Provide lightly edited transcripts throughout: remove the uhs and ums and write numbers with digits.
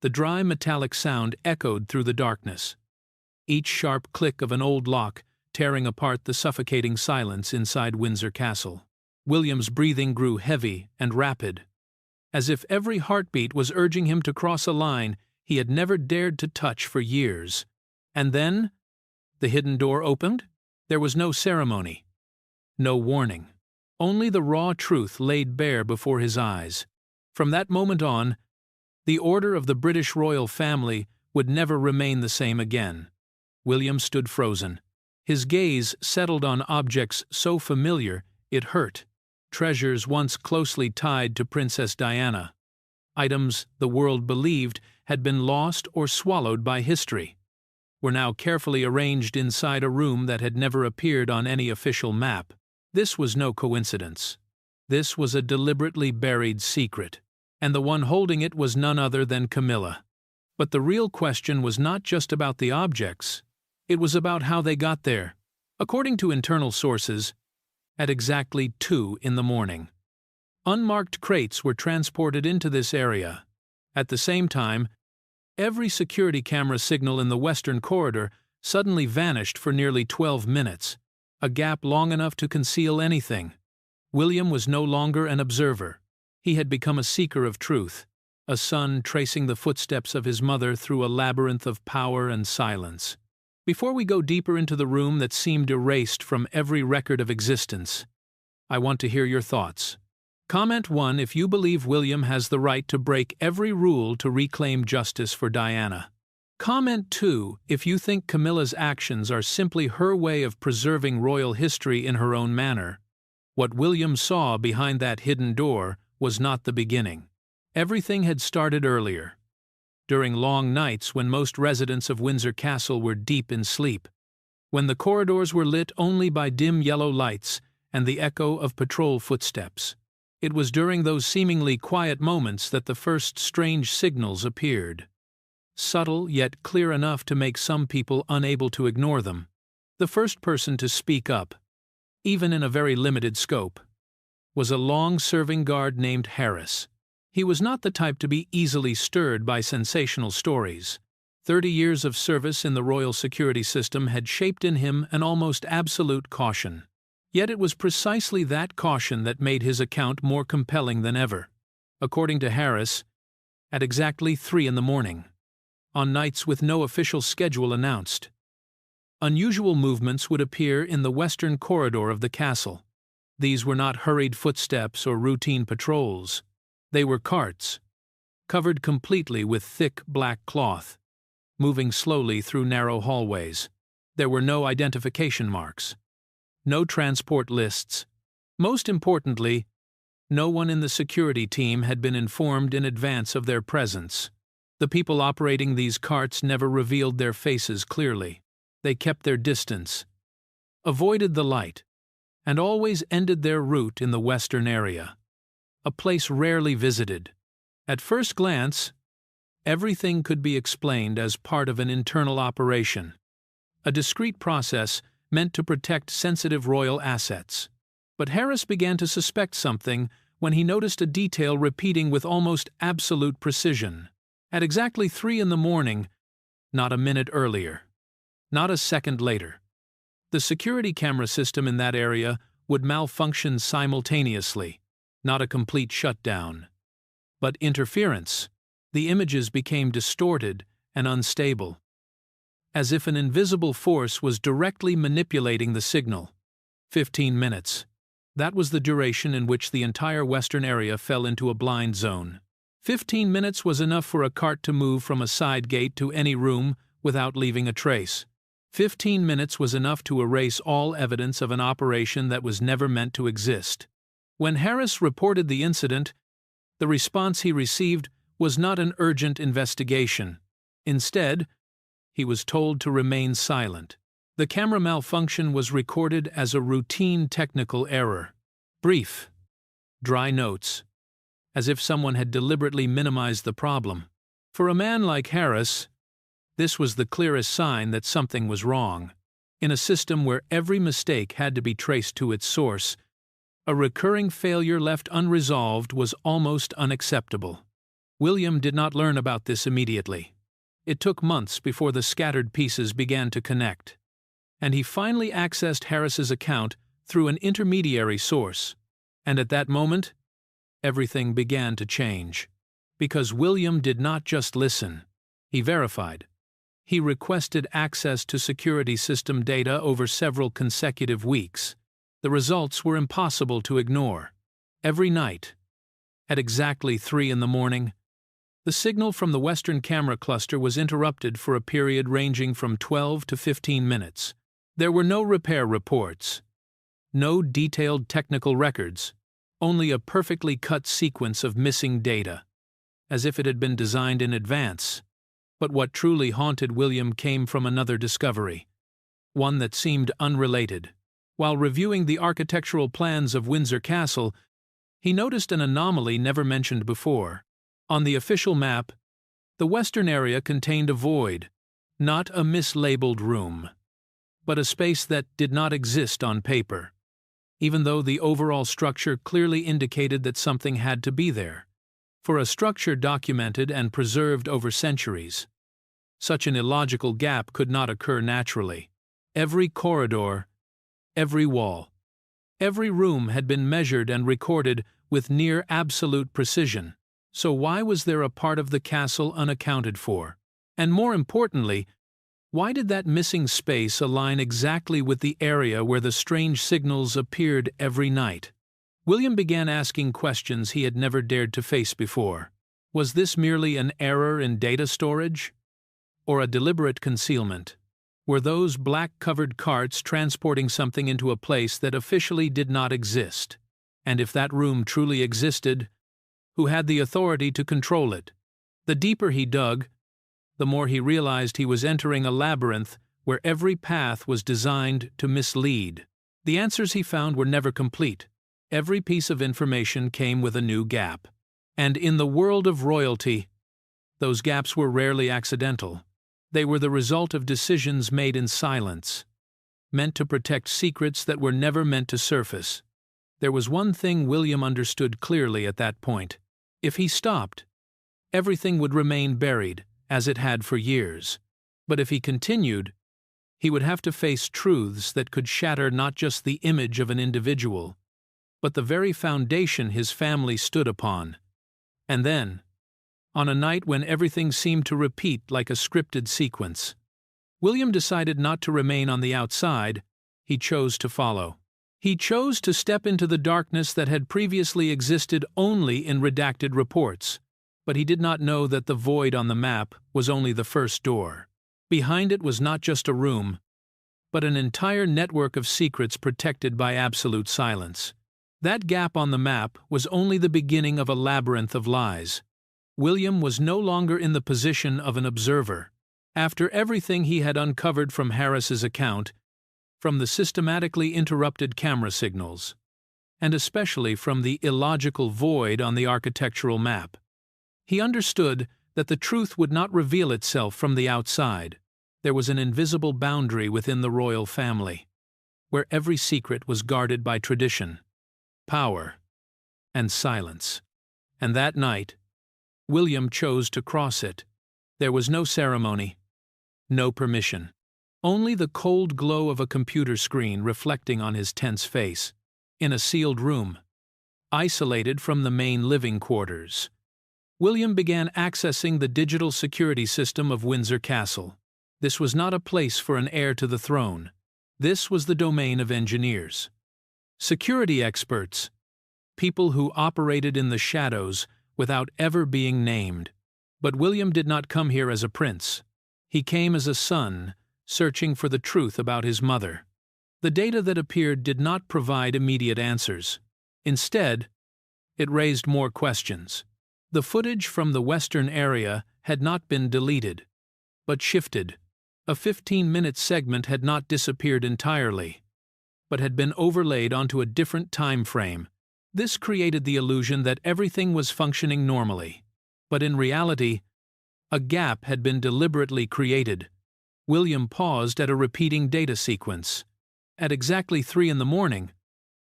The dry metallic sound echoed through the darkness, each sharp click of an old lock tearing apart the suffocating silence inside Windsor Castle. William's breathing grew heavy and rapid, as if every heartbeat was urging him to cross a line he had never dared to touch for years. And then, the hidden door opened. There was no ceremony, no warning, only the raw truth laid bare before his eyes. From that moment on, the order of the British royal family would never remain the same again. William stood frozen. His gaze settled on objects so familiar it hurt. Treasures once closely tied to Princess Diana. Items the world believed had been lost or swallowed by history were now carefully arranged inside a room that had never appeared on any official map. This was no coincidence. This was a deliberately buried secret, and the one holding it was none other than Camilla. But the real question was not just about the objects. It was about how they got there. According to internal sources, at exactly 2 in the morning, unmarked crates were transported into this area. At the same time, every security camera signal in the western corridor suddenly vanished for nearly 12 minutes, a gap long enough to conceal anything. William was no longer an observer. He had become a seeker of truth, a son tracing the footsteps of his mother through a labyrinth of power and silence. Before we go deeper into the room that seemed erased from every record of existence, I want to hear your thoughts. Comment 1 if you believe William has the right to break every rule to reclaim justice for Diana. Comment 2 if you think Camilla's actions are simply her way of preserving royal history in her own manner. What William saw behind that hidden door was not the beginning. Everything had started earlier, during long nights when most residents of Windsor Castle were deep in sleep, when the corridors were lit only by dim yellow lights and the echo of patrol footsteps. It was during those seemingly quiet moments that the first strange signals appeared. Subtle yet clear enough to make some people unable to ignore them. The first person to speak up, even in a very limited scope, was a long-serving guard named Harris. He was not the type to be easily stirred by sensational stories. 30 years of service in the royal security system had shaped in him an almost absolute caution. Yet it was precisely that caution that made his account more compelling than ever. According to Harris, at exactly 3 in the morning, on nights with no official schedule announced, unusual movements would appear in the western corridor of the castle. These were not hurried footsteps or routine patrols. They were carts, covered completely with thick black cloth, moving slowly through narrow hallways. There were no identification marks, no transport lists. Most importantly, no one in the security team had been informed in advance of their presence. The people operating these carts never revealed their faces clearly. They kept their distance, avoided the light, and always ended their route in the western area, a place rarely visited. At first glance, everything could be explained as part of an internal operation, a discreet process meant to protect sensitive royal assets. But Harris began to suspect something when he noticed a detail repeating with almost absolute precision. At exactly 3 in the morning, not a minute earlier, not a second later, the security camera system in that area would malfunction simultaneously. Not a complete shutdown, but interference. The images became distorted and unstable, as if an invisible force was directly manipulating the signal. 15 minutes. That was the duration in which the entire western area fell into a blind zone. 15 minutes was enough for a cart to move from a side gate to any room without leaving a trace. 15 minutes was enough to erase all evidence of an operation that was never meant to exist. When Harris reported the incident, the response he received was not an urgent investigation. Instead, he was told to remain silent. The camera malfunction was recorded as a routine technical error. Brief, dry notes, as if someone had deliberately minimized the problem. For a man like Harris, this was the clearest sign that something was wrong. In a system where every mistake had to be traced to its source, a recurring failure left unresolved was almost unacceptable. William did not learn about this immediately. It took months before the scattered pieces began to connect. And he finally accessed Harris's account through an intermediary source. And at that moment, everything began to change. Because William did not just listen. He verified. He requested access to security system data over several consecutive weeks. The results were impossible to ignore. Every night, at exactly 3 in the morning, the signal from the Western camera cluster was interrupted for a period ranging from 12 to 15 minutes. There were no repair reports, no detailed technical records, only a perfectly cut sequence of missing data, as if it had been designed in advance. But what truly haunted William came from another discovery, one that seemed unrelated. While reviewing the architectural plans of Windsor Castle, he noticed an anomaly never mentioned before. On the official map, the western area contained a void, not a mislabeled room, but a space that did not exist on paper, even though the overall structure clearly indicated that something had to be there. For a structure documented and preserved over centuries, such an illogical gap could not occur naturally. Every corridor, every wall, every room had been measured and recorded with near absolute precision. So why was there a part of the castle unaccounted for? And more importantly, why did that missing space align exactly with the area where the strange signals appeared every night? William began asking questions he had never dared to face before. Was this merely an error in data storage? Or a deliberate concealment? Were those black-covered carts transporting something into a place that officially did not exist? And if that room truly existed, who had the authority to control it? The deeper he dug, the more he realized he was entering a labyrinth where every path was designed to mislead. The answers he found were never complete. Every piece of information came with a new gap. And in the world of royalty, those gaps were rarely accidental. They were the result of decisions made in silence, meant to protect secrets that were never meant to surface. There was one thing William understood clearly at that point. If he stopped, everything would remain buried, as it had for years. But if he continued, he would have to face truths that could shatter not just the image of an individual, but the very foundation his family stood upon. And then, on a night when everything seemed to repeat like a scripted sequence, William decided not to remain on the outside. He chose to follow. He chose to step into the darkness that had previously existed only in redacted reports. But he did not know that the void on the map was only the first door. Behind it was not just a room, but an entire network of secrets protected by absolute silence. That gap on the map was only the beginning of a labyrinth of lies. William was no longer in the position of an observer. After everything he had uncovered from Harris's account, from the systematically interrupted camera signals, and especially from the illogical void on the architectural map, he understood that the truth would not reveal itself from the outside. There was an invisible boundary within the royal family, where every secret was guarded by tradition, power, and silence. And that night, William chose to cross it. There was no ceremony, no permission. Only the cold glow of a computer screen reflecting on his tense face, in a sealed room, isolated from the main living quarters. William began accessing the digital security system of Windsor Castle. This was not a place for an heir to the throne. This was the domain of engineers, security experts, people who operated in the shadows without ever being named. But William did not come here as a prince. He came as a son, searching for the truth about his mother. The data that appeared did not provide immediate answers. Instead, it raised more questions. The footage from the western area had not been deleted, but shifted. A 15-minute segment had not disappeared entirely, but had been overlaid onto a different time frame. This created the illusion that everything was functioning normally. But in reality, a gap had been deliberately created. William paused at a repeating data sequence. At exactly 3 in the morning,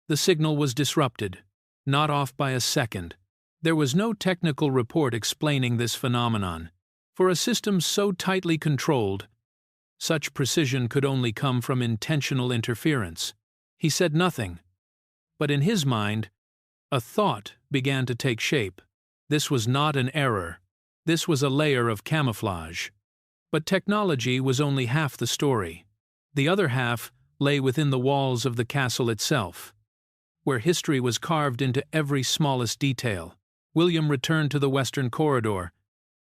the signal was disrupted, not off by a second, There was no technical report explaining this phenomenon. For a system so tightly controlled, such precision could only come from intentional interference. He said nothing, but in his mind, a thought began to take shape. This was not an error. This was a layer of camouflage. But technology was only half the story. The other half lay within the walls of the castle itself, where history was carved into every smallest detail. William returned to the western corridor,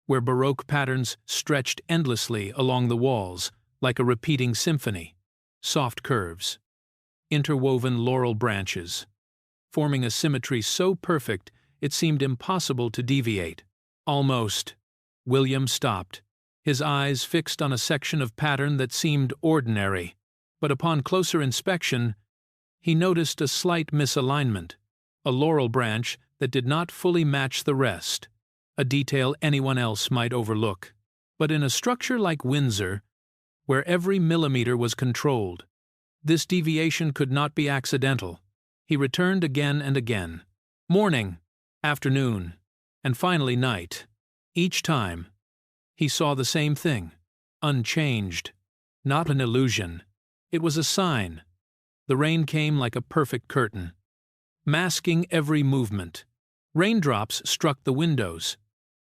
where Baroque patterns stretched endlessly along the walls like a repeating symphony. Soft curves, interwoven laurel branches, forming a symmetry so perfect it seemed impossible to deviate. Almost. William stopped, his eyes fixed on a section of pattern that seemed ordinary, but upon closer inspection, he noticed a slight misalignment, a laurel branch that did not fully match the rest, a detail anyone else might overlook. But in a structure like Windsor, where every millimeter was controlled, this deviation could not be accidental. He returned again and again. Morning, afternoon, and finally night. Each time, he saw the same thing, unchanged, not an illusion. It was a sign. The rain came like a perfect curtain, masking every movement. Raindrops struck the windows,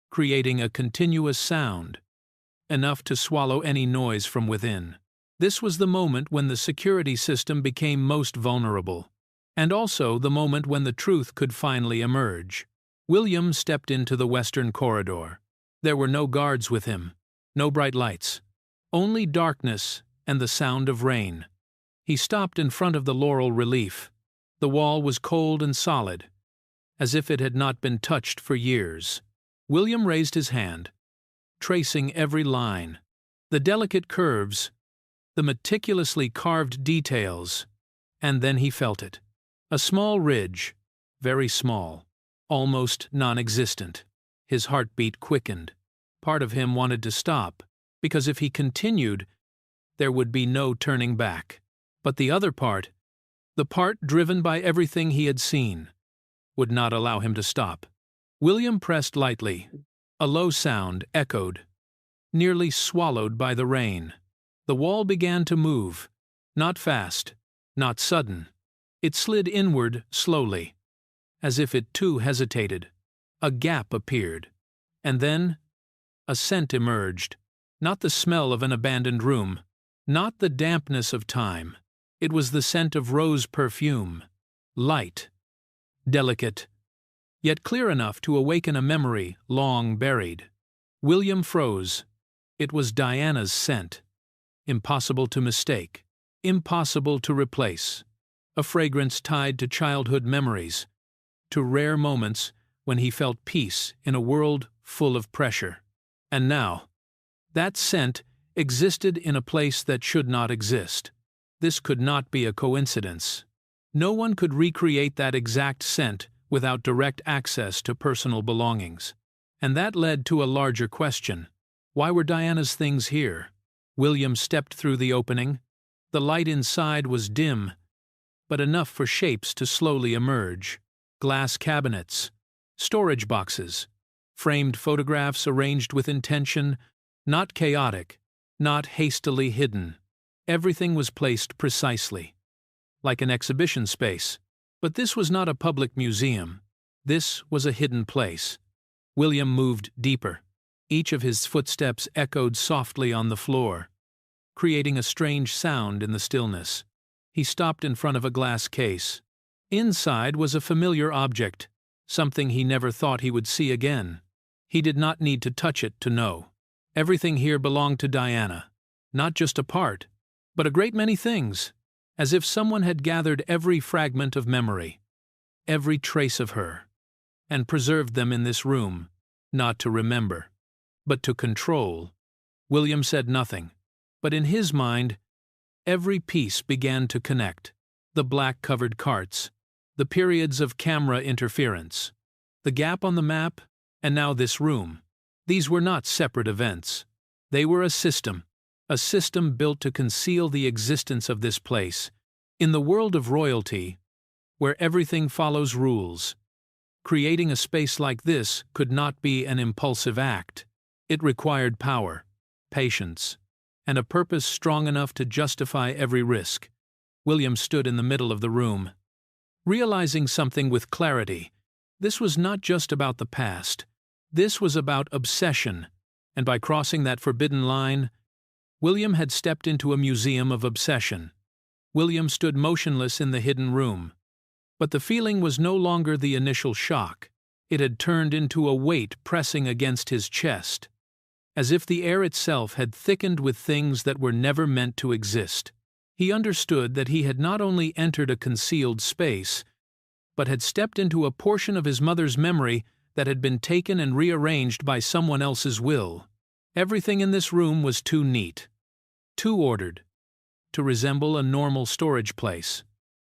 creating a continuous sound, enough to swallow any noise from within. This was the moment when the security system became most vulnerable, and also the moment when the truth could finally emerge. William stepped into the western corridor. There were no guards with him, no bright lights, only darkness and the sound of rain. He stopped in front of the laurel relief. The wall was cold and solid, as if it had not been touched for years. William raised his hand, tracing every line, the delicate curves, the meticulously carved details, and then he felt it. A small ridge, very small, almost non-existent. His heartbeat quickened. Part of him wanted to stop, because if he continued, there would be no turning back. But the other part, the part driven by everything he had seen, would not allow him to stop. William pressed lightly. A low sound echoed, nearly swallowed by the rain. The wall began to move, not fast, not sudden. It slid inward slowly, as if it too hesitated. A gap appeared, and then a scent emerged. Not the smell of an abandoned room, not the dampness of time. It was the scent of rose perfume, light, delicate, yet clear enough to awaken a memory long buried. William froze. It was Diana's scent. Impossible to mistake, impossible to replace. A fragrance tied to childhood memories, to rare moments when he felt peace in a world full of pressure. And now, that scent existed in a place that should not exist. This could not be a coincidence. No one could recreate that exact scent without direct access to personal belongings. And that led to a larger question. Why were Diana's things here? William stepped through the opening. The light inside was dim, but enough for shapes to slowly emerge. Glass cabinets, storage boxes, framed photographs arranged with intention, not chaotic, not hastily hidden. Everything was placed precisely, like an exhibition space. But this was not a public museum. This was a hidden place. William moved deeper. Each of his footsteps echoed softly on the floor, creating a strange sound in the stillness. He stopped in front of a glass case. Inside was a familiar object, something he never thought he would see again. He did not need to touch it to know. Everything here belonged to Diana. Not just a part, but a great many things, as if someone had gathered every fragment of memory, every trace of her, and preserved them in this room, not to remember, but to control. William said nothing, but in his mind, every piece began to connect. The black-covered carts, the periods of camera interference, the gap on the map, and now this room. These were not separate events. They were a system built to conceal the existence of this place. In the world of royalty, where everything follows rules, Creating a space like this could not be an impulsive act. It required power, patience, and a purpose strong enough to justify every risk. William stood in the middle of the room, realizing something with clarity. This was not just about the past. This was about obsession, and by crossing that forbidden line, William had stepped into a museum of obsession. William stood motionless in the hidden room. But the feeling was no longer the initial shock. It had turned into a weight pressing against his chest, as if the air itself had thickened with things that were never meant to exist. He understood that he had not only entered a concealed space, but had stepped into a portion of his mother's memory that had been taken and rearranged by someone else's will. Everything in this room was too neat, too ordered, to resemble a normal storage place.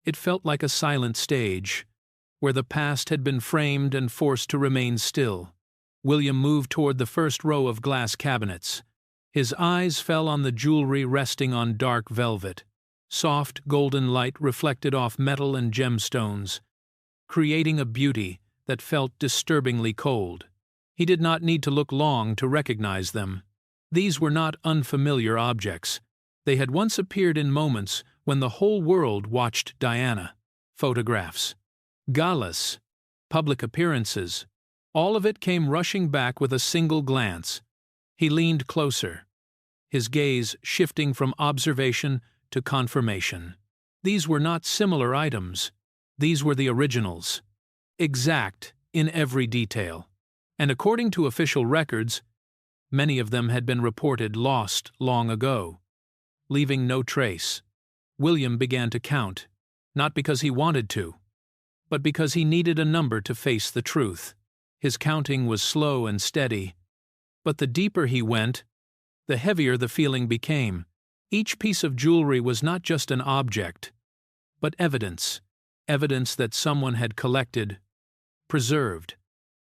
It felt like a silent stage, where the past had been framed and forced to remain still. William moved toward the first row of glass cabinets. His eyes fell on the jewelry resting on dark velvet. Soft, golden light reflected off metal and gemstones, creating a beauty that felt disturbingly cold. He did not need to look long to recognize them. These were not unfamiliar objects. They had once appeared in moments when the whole world watched Diana. Photographs, galas, public appearances, all of it came rushing back with a single glance. He leaned closer, his gaze shifting from observation to confirmation. These were not similar items. These were the originals, exact in every detail. And according to official records, many of them had been reported lost long ago, leaving no trace. William began to count, not because he wanted to, but because he needed a number to face the truth. His counting was slow and steady, but the deeper he went, the heavier the feeling became. Each piece of jewelry was not just an object, but evidence that someone had collected, preserved,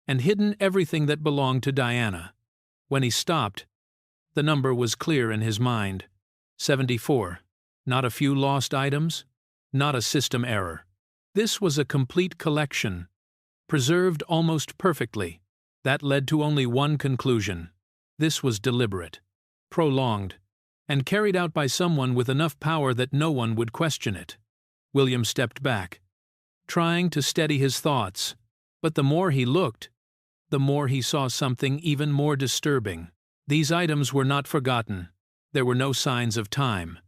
and hidden everything that belonged to Diana. When he stopped, the number was clear in his mind. 74. Not a few lost items, not a system error. This was a complete collection, preserved almost perfectly. That led to only one conclusion. This was deliberate, prolonged, and carried out by someone with enough power that no one would question it. William stepped back, trying to steady his thoughts, but the more he looked, the more he saw something even more disturbing. These items were not forgotten. There were no signs of time,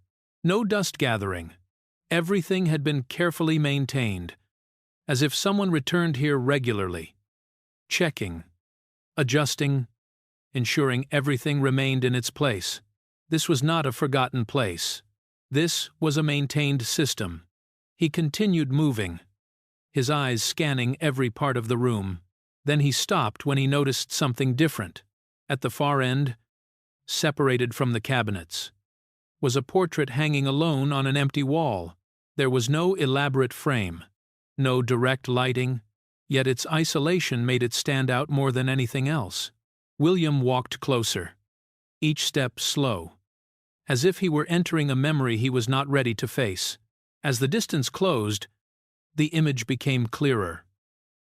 no dust gathering. Everything had been carefully maintained, as if someone returned here regularly, checking, adjusting, ensuring everything remained in its place. This was not a forgotten place. This was a maintained system. He continued moving, his eyes scanning every part of the room. Then he stopped when he noticed something different. At the far end, separated from the cabinets, was a portrait hanging alone on an empty wall. There was no elaborate frame, no direct lighting, yet its isolation made it stand out more than anything else. William walked closer, each step slow, as if he were entering a memory he was not ready to face. As the distance closed, the image became clearer,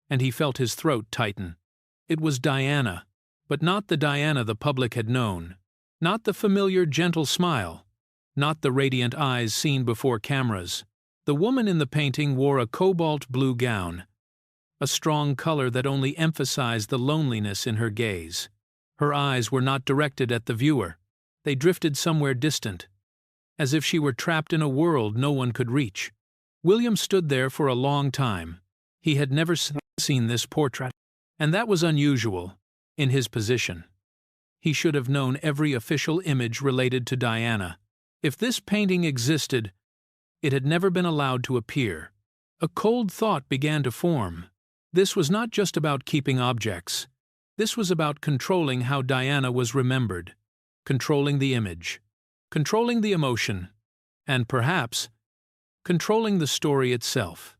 and he felt his throat tighten. It was Diana, but not the Diana the public had known. Not the familiar gentle smile, not the radiant eyes seen before cameras. The woman in the painting wore a cobalt blue gown, a strong color that only emphasized the loneliness in her gaze. Her eyes were not directed at the viewer. They drifted somewhere distant, as if she were trapped in a world no one could reach. William stood there for a long time. He had never seen this portrait, and that was unusual in his position. He should have known every official image related to Diana. If this painting existed, it had never been allowed to appear. A cold thought began to form. This was not just about keeping objects. This was about controlling how Diana was remembered, controlling the image, controlling the emotion, and perhaps controlling the story itself.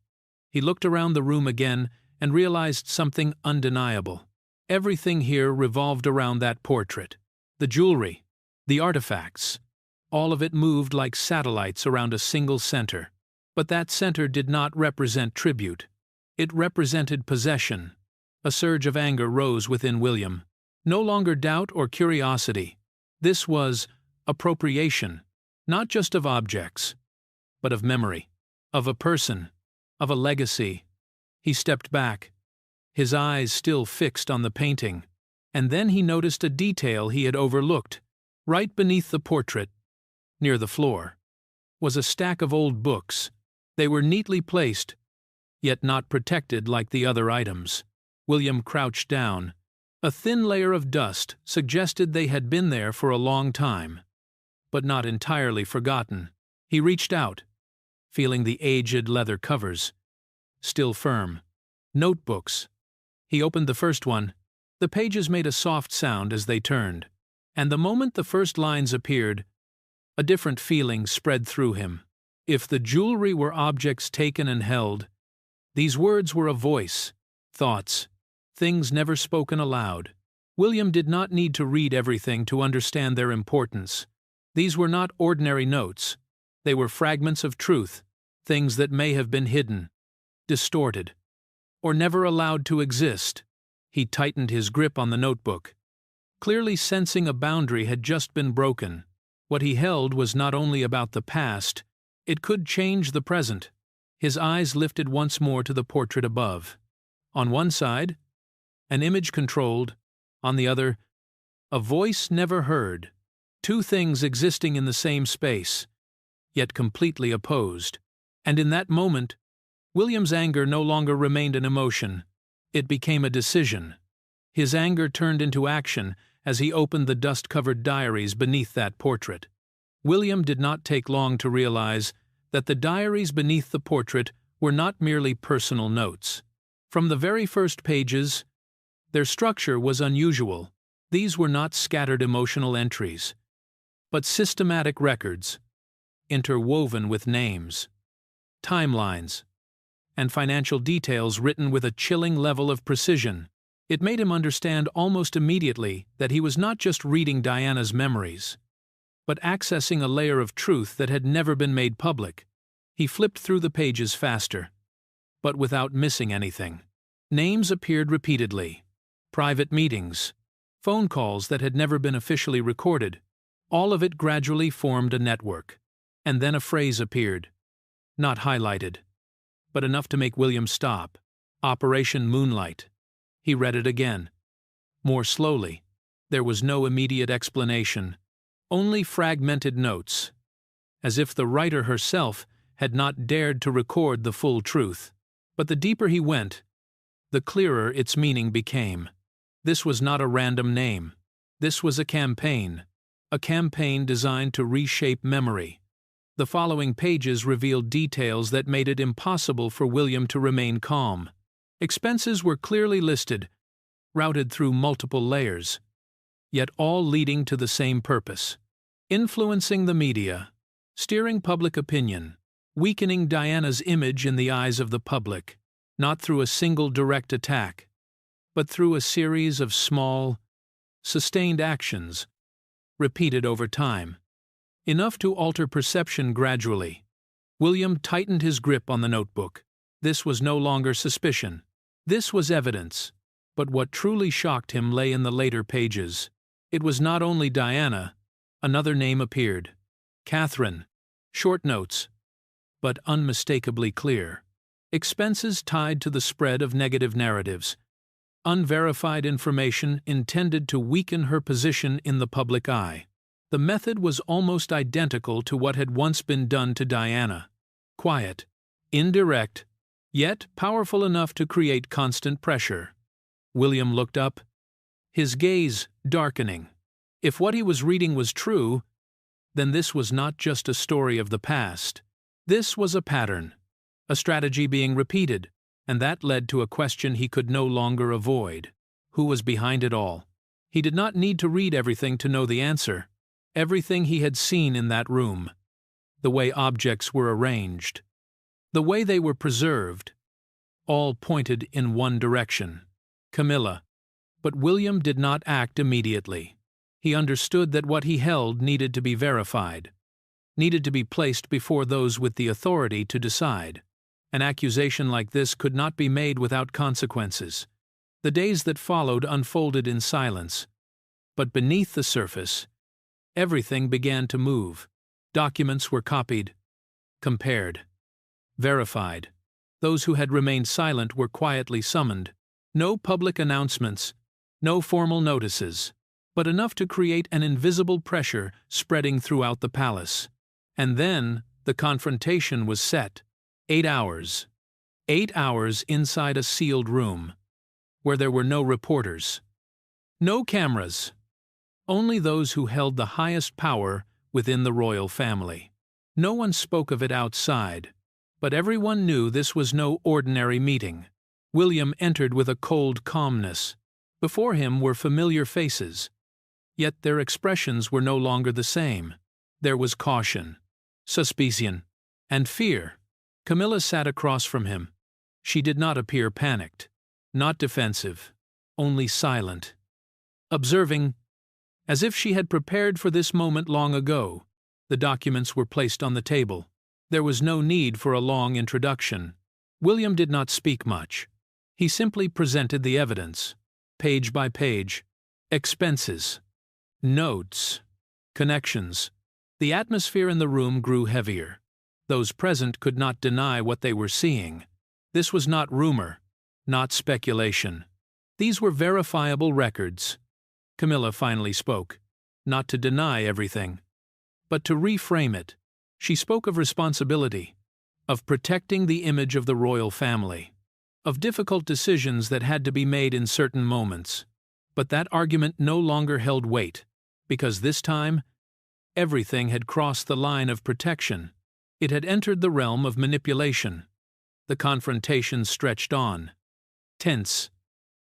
He looked around the room again and realized something undeniable. Everything here revolved around that portrait. The jewelry, the artifacts, all of it moved like satellites around a single center. But that center did not represent tribute. It represented possession. A surge of anger rose within William. No longer doubt or curiosity. This was appropriation, not just of objects, but of memory, of a person, of a legacy. He stepped back, his eyes still fixed on the painting, and then he noticed a detail he had overlooked. Right beneath the portrait, near the floor, was a stack of old books. They were neatly placed, yet not protected like the other items. William crouched down. A thin layer of dust suggested they had been there for a long time, but not entirely forgotten. He reached out, feeling the aged leather covers, still firm. Notebooks. He opened the first one. The pages made a soft sound as they turned, and the moment the first lines appeared, a different feeling spread through him. If the jewelry were objects taken and held, these words were a voice, thoughts, things never spoken aloud. William did not need to read everything to understand their importance. These were not ordinary notes. They were fragments of truth, things that may have been hidden, distorted, or never allowed to exist. He tightened his grip on the notebook, clearly sensing a boundary had just been broken. What he held was not only about the past, it could change the present. His eyes lifted once more to the portrait above. On one side, an image controlled; on the other, a voice never heard. Two things existing in the same space, yet completely opposed. And in that moment, William's anger no longer remained an emotion. It became a decision. His anger turned into action as he opened the dust-covered diaries beneath that portrait. William did not take long to realize that the diaries beneath the portrait were not merely personal notes. From the very first pages, their structure was unusual. These were not scattered emotional entries, but systematic records, interwoven with names, timelines, and financial details written with a chilling level of precision. It made him understand almost immediately that he was not just reading Diana's memories, but accessing a layer of truth that had never been made public. He flipped through the pages faster, but without missing anything. Names appeared repeatedly. Private meetings, phone calls that had never been officially recorded. All of it gradually formed a network. And then a phrase appeared, not highlighted, but enough to make William stop. Operation Moonlight. He read it again, more slowly. There was no immediate explanation, only fragmented notes, as if the writer herself had not dared to record the full truth. But the deeper he went, the clearer its meaning became. This was not a random name. This was a campaign designed to reshape memory. The following pages revealed details that made it impossible for William to remain calm. Expenses were clearly listed, routed through multiple layers, yet all leading to the same purpose: influencing the media, steering public opinion, weakening Diana's image in the eyes of the public, not through a single direct attack, but through a series of small, sustained actions, repeated over time, enough to alter perception gradually. William tightened his grip on the notebook. This was no longer suspicion. This was evidence. But what truly shocked him lay in the later pages. It was not only Diana. Another name appeared. Catherine. Short notes, but unmistakably clear. Expenses tied to the spread of negative narratives. Unverified information intended to weaken her position in the public eye. The method was almost identical to what had once been done to Diana. Quiet, indirect, yet powerful enough to create constant pressure. William looked up, his gaze darkening. If what he was reading was true, then this was not just a story of the past. This was a pattern, a strategy being repeated, and that led to a question he could no longer avoid. Who was behind it all? He did not need to read everything to know the answer. Everything he had seen in that room, the way objects were arranged, the way they were preserved, all pointed in one direction: Camilla. But William did not act immediately. He understood that what he held needed to be verified, needed to be placed before those with the authority to decide. An accusation like this could not be made without consequences. The days that followed unfolded in silence. But beneath the surface, everything began to move. Documents were copied, compared, verified. Those who had remained silent were quietly summoned. No public announcements, no formal notices, but enough to create an invisible pressure spreading throughout the palace. And then the confrontation was set. 8 hours. 8 hours inside a sealed room, where there were no reporters, no cameras, only those who held the highest power within the royal family. No one spoke of it outside, but everyone knew this was no ordinary meeting. William entered with a cold calmness. Before him were familiar faces, yet their expressions were no longer the same. There was caution, suspicion, and fear. Camilla sat across from him. She did not appear panicked, not defensive, only silent, observing, as if she had prepared for this moment long ago. The documents were placed on the table. There was no need for a long introduction. William did not speak much. He simply presented the evidence, page by page, expenses, notes, connections. The atmosphere in the room grew heavier. Those present could not deny what they were seeing. This was not rumor, not speculation. These were verifiable records. Camilla finally spoke, not to deny everything, but to reframe it. She spoke of responsibility, of protecting the image of the royal family, of difficult decisions that had to be made in certain moments. But that argument no longer held weight, because this time, everything had crossed the line of protection. It had entered the realm of manipulation. The confrontation stretched on, tense,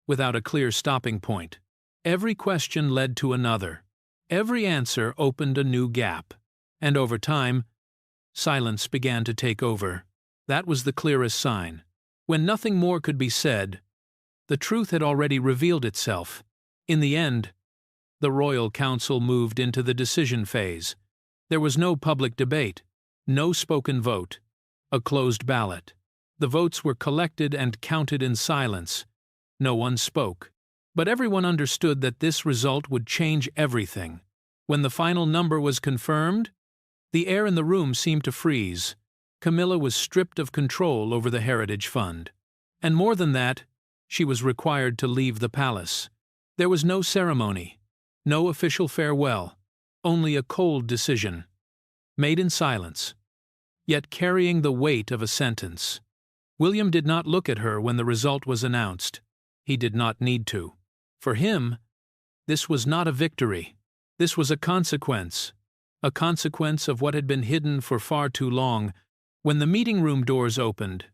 without a clear stopping point. Every question led to another. Every answer opened a new gap. And over time, silence began to take over. That was the clearest sign. When nothing more could be said, the truth had already revealed itself. In the end, the royal council moved into the decision phase. There was no public debate, no spoken vote, a closed ballot. The votes were collected and counted in silence. No one spoke. But everyone understood that this result would change everything. When the final number was confirmed, the air in the room seemed to freeze. Camilla was stripped of control over the Heritage Fund. And more than that, she was required to leave the palace. There was no ceremony, no official farewell, only a cold decision, made in silence, yet carrying the weight of a sentence. William did not look at her when the result was announced. He did not need to. For him, this was not a victory. This was a consequence of what had been hidden for far too long. When the meeting room doors opened,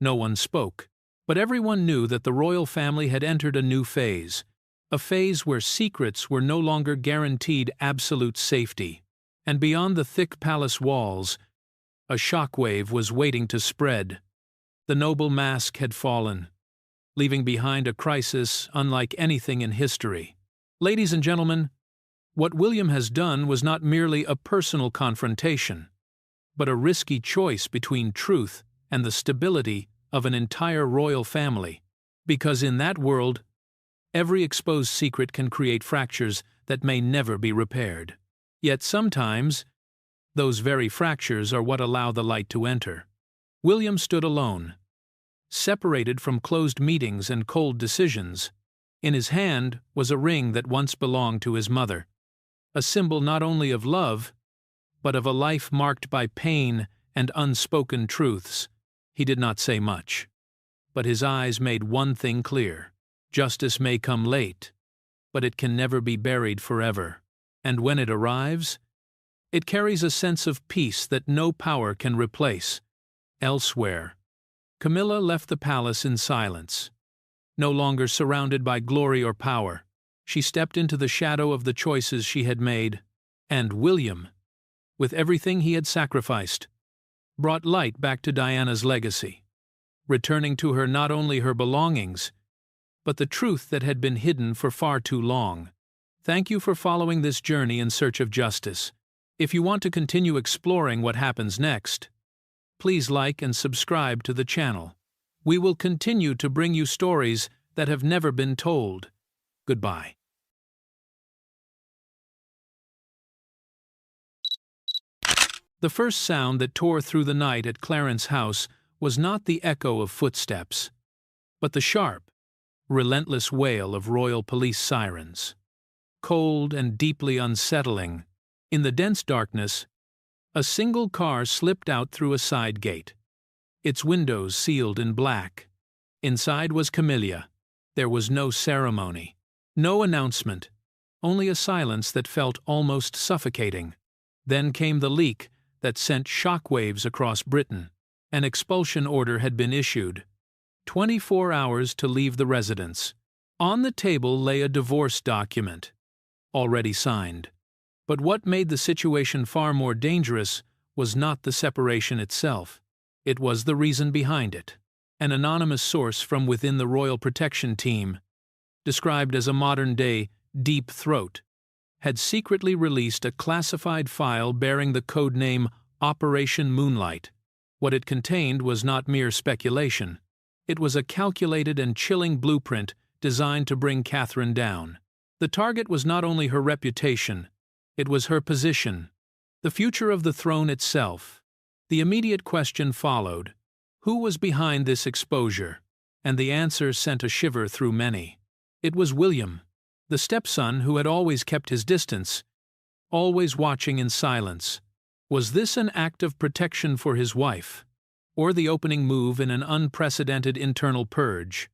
no one spoke, but everyone knew that the royal family had entered a new phase, a phase where secrets were no longer guaranteed absolute safety. And beyond the thick palace walls, a shockwave was waiting to spread. The noble mask had fallen, leaving behind a crisis unlike anything in history. Ladies and gentlemen, what William has done was not merely a personal confrontation, but a risky choice between truth and the stability of an entire royal family. Because in that world, every exposed secret can create fractures that may never be repaired. Yet sometimes, those very fractures are what allow the light to enter. William stood alone, separated from closed meetings and cold decisions. In his hand was a ring that once belonged to his mother, a symbol not only of love, but of a life marked by pain and unspoken truths. He did not say much, but his eyes made one thing clear. Justice may come late, but it can never be buried forever. And when it arrives, it carries a sense of peace that no power can replace. Elsewhere, Camilla left the palace in silence. No longer surrounded by glory or power, she stepped into the shadow of the choices she had made. And William, with everything he had sacrificed, brought light back to Diana's legacy, returning to her not only her belongings, but the truth that had been hidden for far too long. Thank you for following this journey in search of justice. If you want to continue exploring what happens next, please like and subscribe to the channel. We will continue to bring you stories that have never been told. Goodbye. The first sound that tore through the night at Clarence House was not the echo of footsteps, but the sharp, relentless wail of royal police sirens. Cold and deeply unsettling, in the dense darkness, a single car slipped out through a side gate, its windows sealed in black. Inside was Camilla. There was no ceremony, no announcement, only a silence that felt almost suffocating. Then came the leak that sent shockwaves across Britain. An expulsion order had been issued. 24 hours to leave the residence. On the table lay a divorce document, already signed. But what made the situation far more dangerous was not the separation itself. It was the reason behind it. An anonymous source from within the Royal Protection Team, described as a modern-day deep throat, had secretly released a classified file bearing the code name Operation Moonlight. What it contained was not mere speculation. It was a calculated and chilling blueprint designed to bring Catherine down. The target was not only her reputation, it was her position, the future of the throne itself. The immediate question followed: who was behind this exposure? And the answer sent a shiver through many. It was William, the stepson who had always kept his distance, always watching in silence. Was this an act of protection for his wife, or the opening move in an unprecedented internal purge?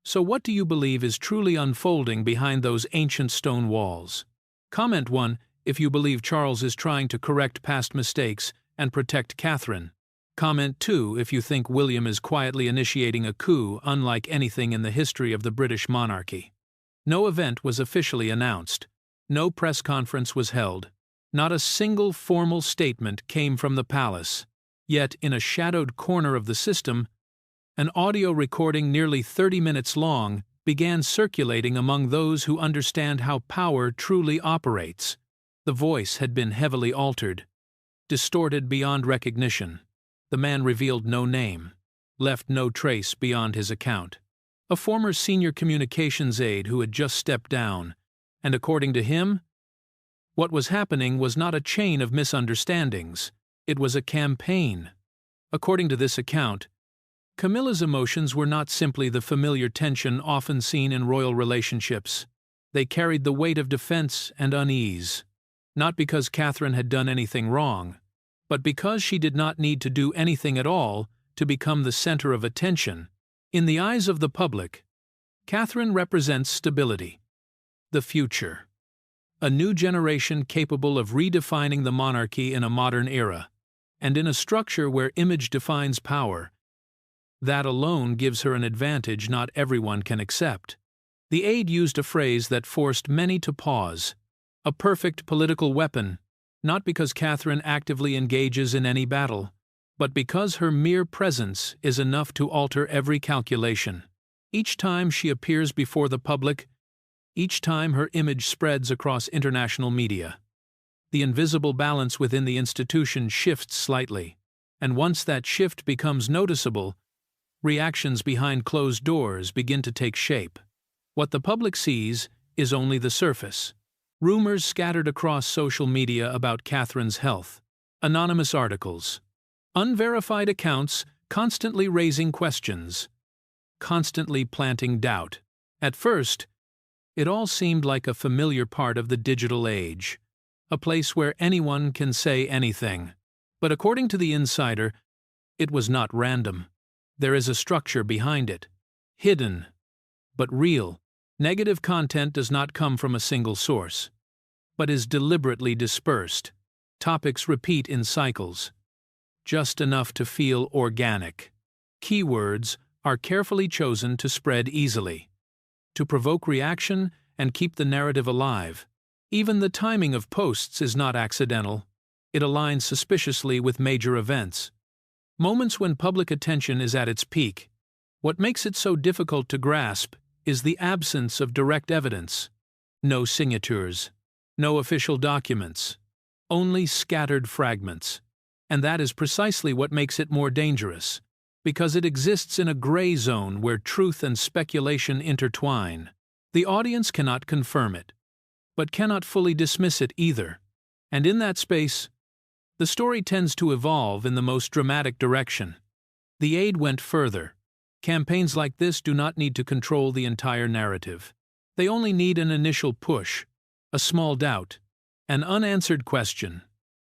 So what do you believe is truly unfolding behind those ancient stone walls? Comment 1 if you believe Charles is trying to correct past mistakes and protect Catherine. Comment 2 if you think William is quietly initiating a coup unlike anything in the history of the British monarchy. No event was officially announced. No press conference was held. Not a single formal statement came from the palace. Yet, in a shadowed corner of the system, an audio recording nearly 30 minutes long began circulating among those who understand how power truly operates. The voice had been heavily altered, distorted beyond recognition. The man revealed no name, left no trace beyond his account. A former senior communications aide who had just stepped down, and according to him, what was happening was not a chain of misunderstandings, it was a campaign. According to this account, Camilla's emotions were not simply the familiar tension often seen in royal relationships. They carried the weight of defense and unease. Not because Catherine had done anything wrong, but because she did not need to do anything at all to become the center of attention. In the eyes of the public, Catherine represents stability, the future, a new generation capable of redefining the monarchy in a modern era, and in a structure where image defines power. That alone gives her an advantage not everyone can accept. The aide used a phrase that forced many to pause: a perfect political weapon, not because Catherine actively engages in any battle, but because her mere presence is enough to alter every calculation. Each time she appears before the public, each time her image spreads across international media, the invisible balance within the institution shifts slightly, and once that shift becomes noticeable, reactions behind closed doors begin to take shape. What the public sees is only the surface. Rumors scattered across social media about Catherine's health, anonymous articles, unverified accounts constantly raising questions, constantly planting doubt. At first, it all seemed like a familiar part of the digital age, a place where anyone can say anything. But according to the insider, it was not random. There is a structure behind it, hidden, but real. Negative content does not come from a single source, but is deliberately dispersed. Topics repeat in cycles, just enough to feel organic. Keywords are carefully chosen to spread easily, to provoke reaction and keep the narrative alive. Even the timing of posts is not accidental. It aligns suspiciously with major events, moments when public attention is at its peak. What makes it so difficult to grasp is the absence of direct evidence. No signatures, no official documents, only scattered fragments. And that is precisely what makes it more dangerous, because it exists in a gray zone where truth and speculation intertwine. The audience cannot confirm it, but cannot fully dismiss it either. And in that space, the story tends to evolve in the most dramatic direction. The aide went further. Campaigns like this do not need to control the entire narrative. They only need an initial push, a small doubt, an unanswered question.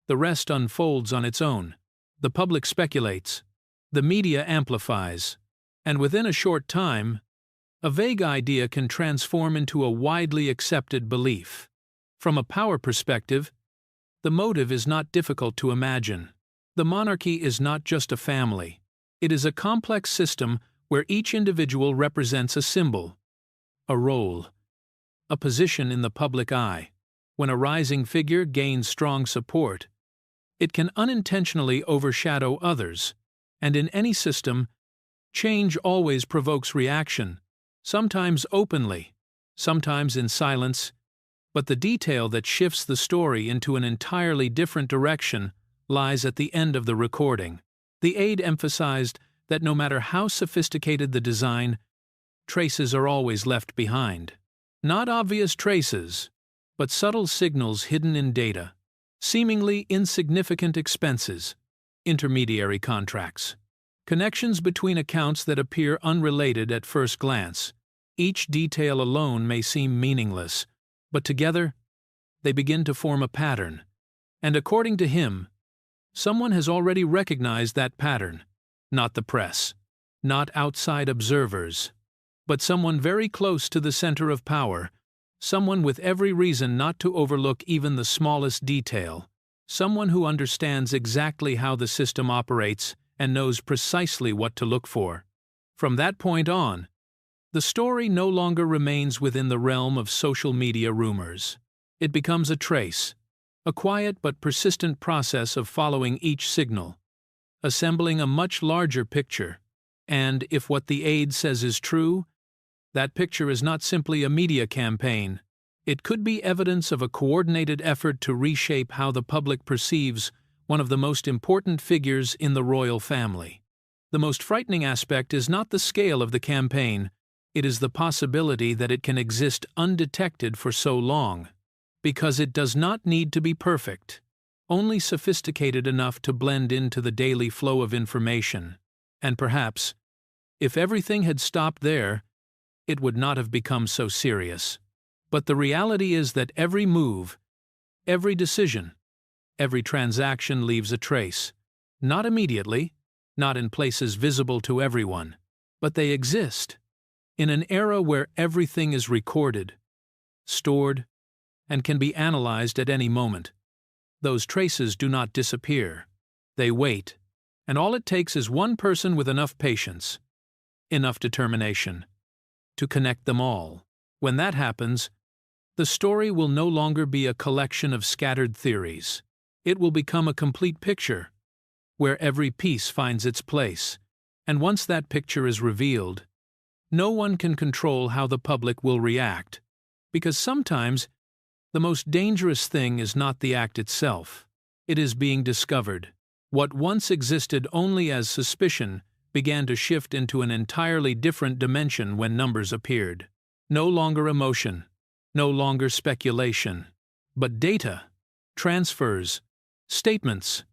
The rest unfolds on its own. The public speculates. The media amplifies. And within a short time, a vague idea can transform into a widely accepted belief. From a power perspective, the motive is not difficult to imagine. The monarchy is not just a family. It is a complex system where each individual represents a symbol, a role, a position in the public eye. When a rising figure gains strong support, it can unintentionally overshadow others, and in any system, change always provokes reaction, sometimes openly, sometimes in silence, but the detail that shifts the story into an entirely different direction lies at the end of the recording. The aide emphasized that no matter how sophisticated the design, traces are always left behind. Not obvious traces, but subtle signals hidden in data, seemingly insignificant expenses, intermediary contracts, connections between accounts that appear unrelated at first glance. Each detail alone may seem meaningless, but together, they begin to form a pattern. And according to him, someone has already recognized that pattern. Not the press, not outside observers, but someone very close to the center of power, someone with every reason not to overlook even the smallest detail, someone who understands exactly how the system operates and knows precisely what to look for. From that point on, the story no longer remains within the realm of social media rumors. It becomes a trace, a quiet but persistent process of following each signal, assembling a much larger picture. And if what the aide says is true, that picture is not simply a media campaign. It could be evidence of a coordinated effort to reshape how the public perceives one of the most important figures in the royal family. The most frightening aspect is not the scale of the campaign, it is the possibility that it can exist undetected for so long. Because it does not need to be perfect, only sophisticated enough to blend into the daily flow of information. And perhaps, if everything had stopped there, it would not have become so serious. But the reality is that every move, every decision, every transaction leaves a trace. Not immediately, not in places visible to everyone, but they exist. In an era where everything is recorded, stored, and can be analyzed at any moment, those traces do not disappear. They wait, and all it takes is one person with enough patience, enough determination, to connect them all. When that happens, the story will no longer be a collection of scattered theories. It will become a complete picture, where every piece finds its place. And once that picture is revealed, no one can control how the public will react, because sometimes the most dangerous thing is not the act itself. It is being discovered. What once existed only as suspicion began to shift into an entirely different dimension when numbers appeared. No longer emotion, no longer speculation, but data, transfers, statements,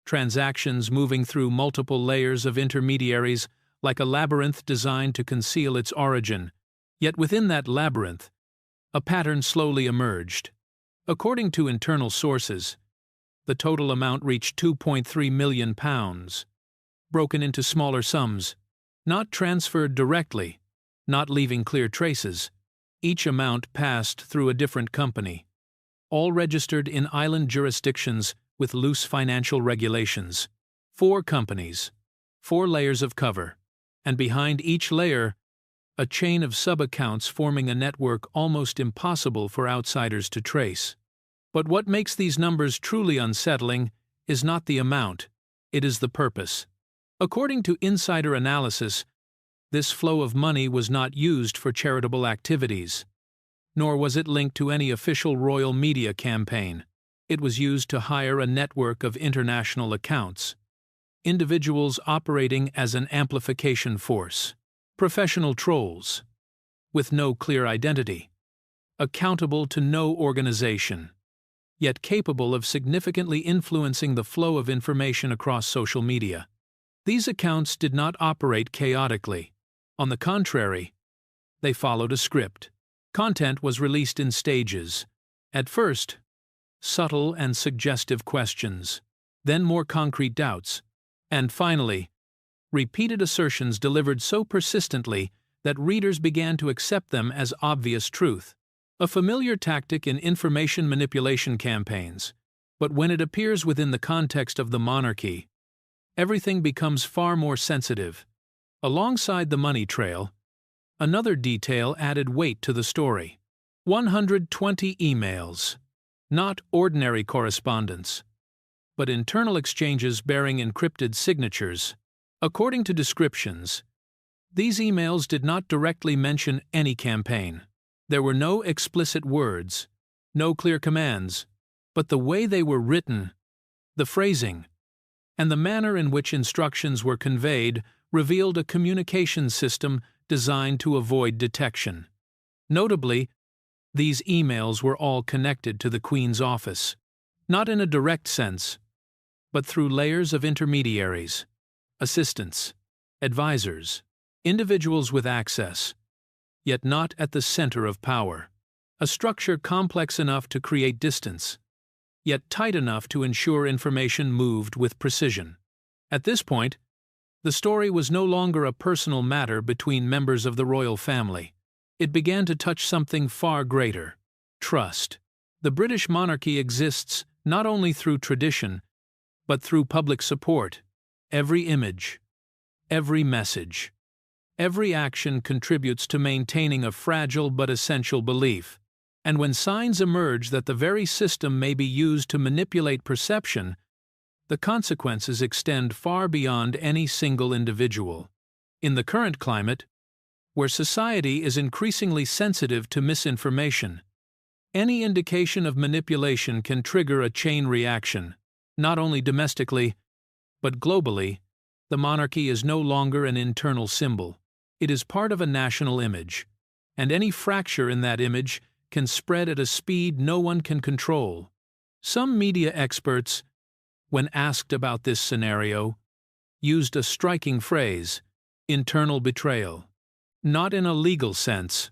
transactions moving through multiple layers of intermediaries like a labyrinth designed to conceal its origin. Yet within that labyrinth, a pattern slowly emerged. According to internal sources, the total amount reached £2.3 million, broken into smaller sums, not transferred directly, not leaving clear traces. Each amount passed through a different company, all registered in island jurisdictions with loose financial regulations. 4 companies, 4 layers of cover, and behind each layer, a chain of sub-accounts forming a network almost impossible for outsiders to trace. But what makes these numbers truly unsettling is not the amount, it is the purpose. According to insider analysis, this flow of money was not used for charitable activities, nor was it linked to any official royal media campaign. It was used to hire a network of international accounts, individuals operating as an amplification force, professional trolls, with no clear identity, accountable to no organization, yet capable of significantly influencing the flow of information across social media. These accounts did not operate chaotically. On the contrary, they followed a script. Content was released in stages. At first, subtle and suggestive questions, then more concrete doubts, and finally, repeated assertions delivered so persistently that readers began to accept them as obvious truth. A familiar tactic in information manipulation campaigns, but when it appears within the context of the monarchy, everything becomes far more sensitive. Alongside the money trail, another detail added weight to the story. 120 emails. Not ordinary correspondence, but internal exchanges bearing encrypted signatures. According to descriptions, these emails did not directly mention any campaign. There were no explicit words, no clear commands, but the way they were written, the phrasing, and the manner in which instructions were conveyed revealed a communication system designed to avoid detection. Notably, these emails were all connected to the Queen's office, not in a direct sense, but through layers of intermediaries, assistants, advisors, individuals with access, yet not at the center of power. A structure complex enough to create distance, yet tight enough to ensure information moved with precision. At this point, the story was no longer a personal matter between members of the royal family. It began to touch something far greater: trust. The British monarchy exists not only through tradition, but through public support. Every image, every message, every action contributes to maintaining a fragile but essential belief. And when signs emerge that the very system may be used to manipulate perception, the consequences extend far beyond any single individual. In the current climate, where society is increasingly sensitive to misinformation, any indication of manipulation can trigger a chain reaction. Not only domestically, but globally, the monarchy is no longer an internal symbol. It is part of a national image, and any fracture in that image can spread at a speed no one can control. Some media experts, when asked about this scenario, used a striking phrase: internal betrayal. Not in a legal sense,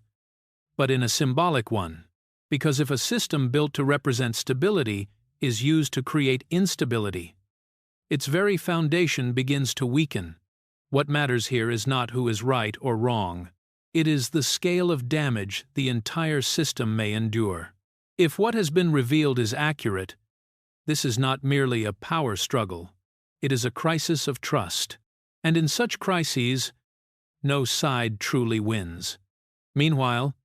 but in a symbolic one, because if a system built to represent stability is used to create instability, its very foundation begins to weaken. What matters here is not who is right or wrong. It is the scale of damage the entire system may endure. If what has been revealed is accurate, this is not merely a power struggle. It is a crisis of trust. And in such crises, no side truly wins. Meanwhile,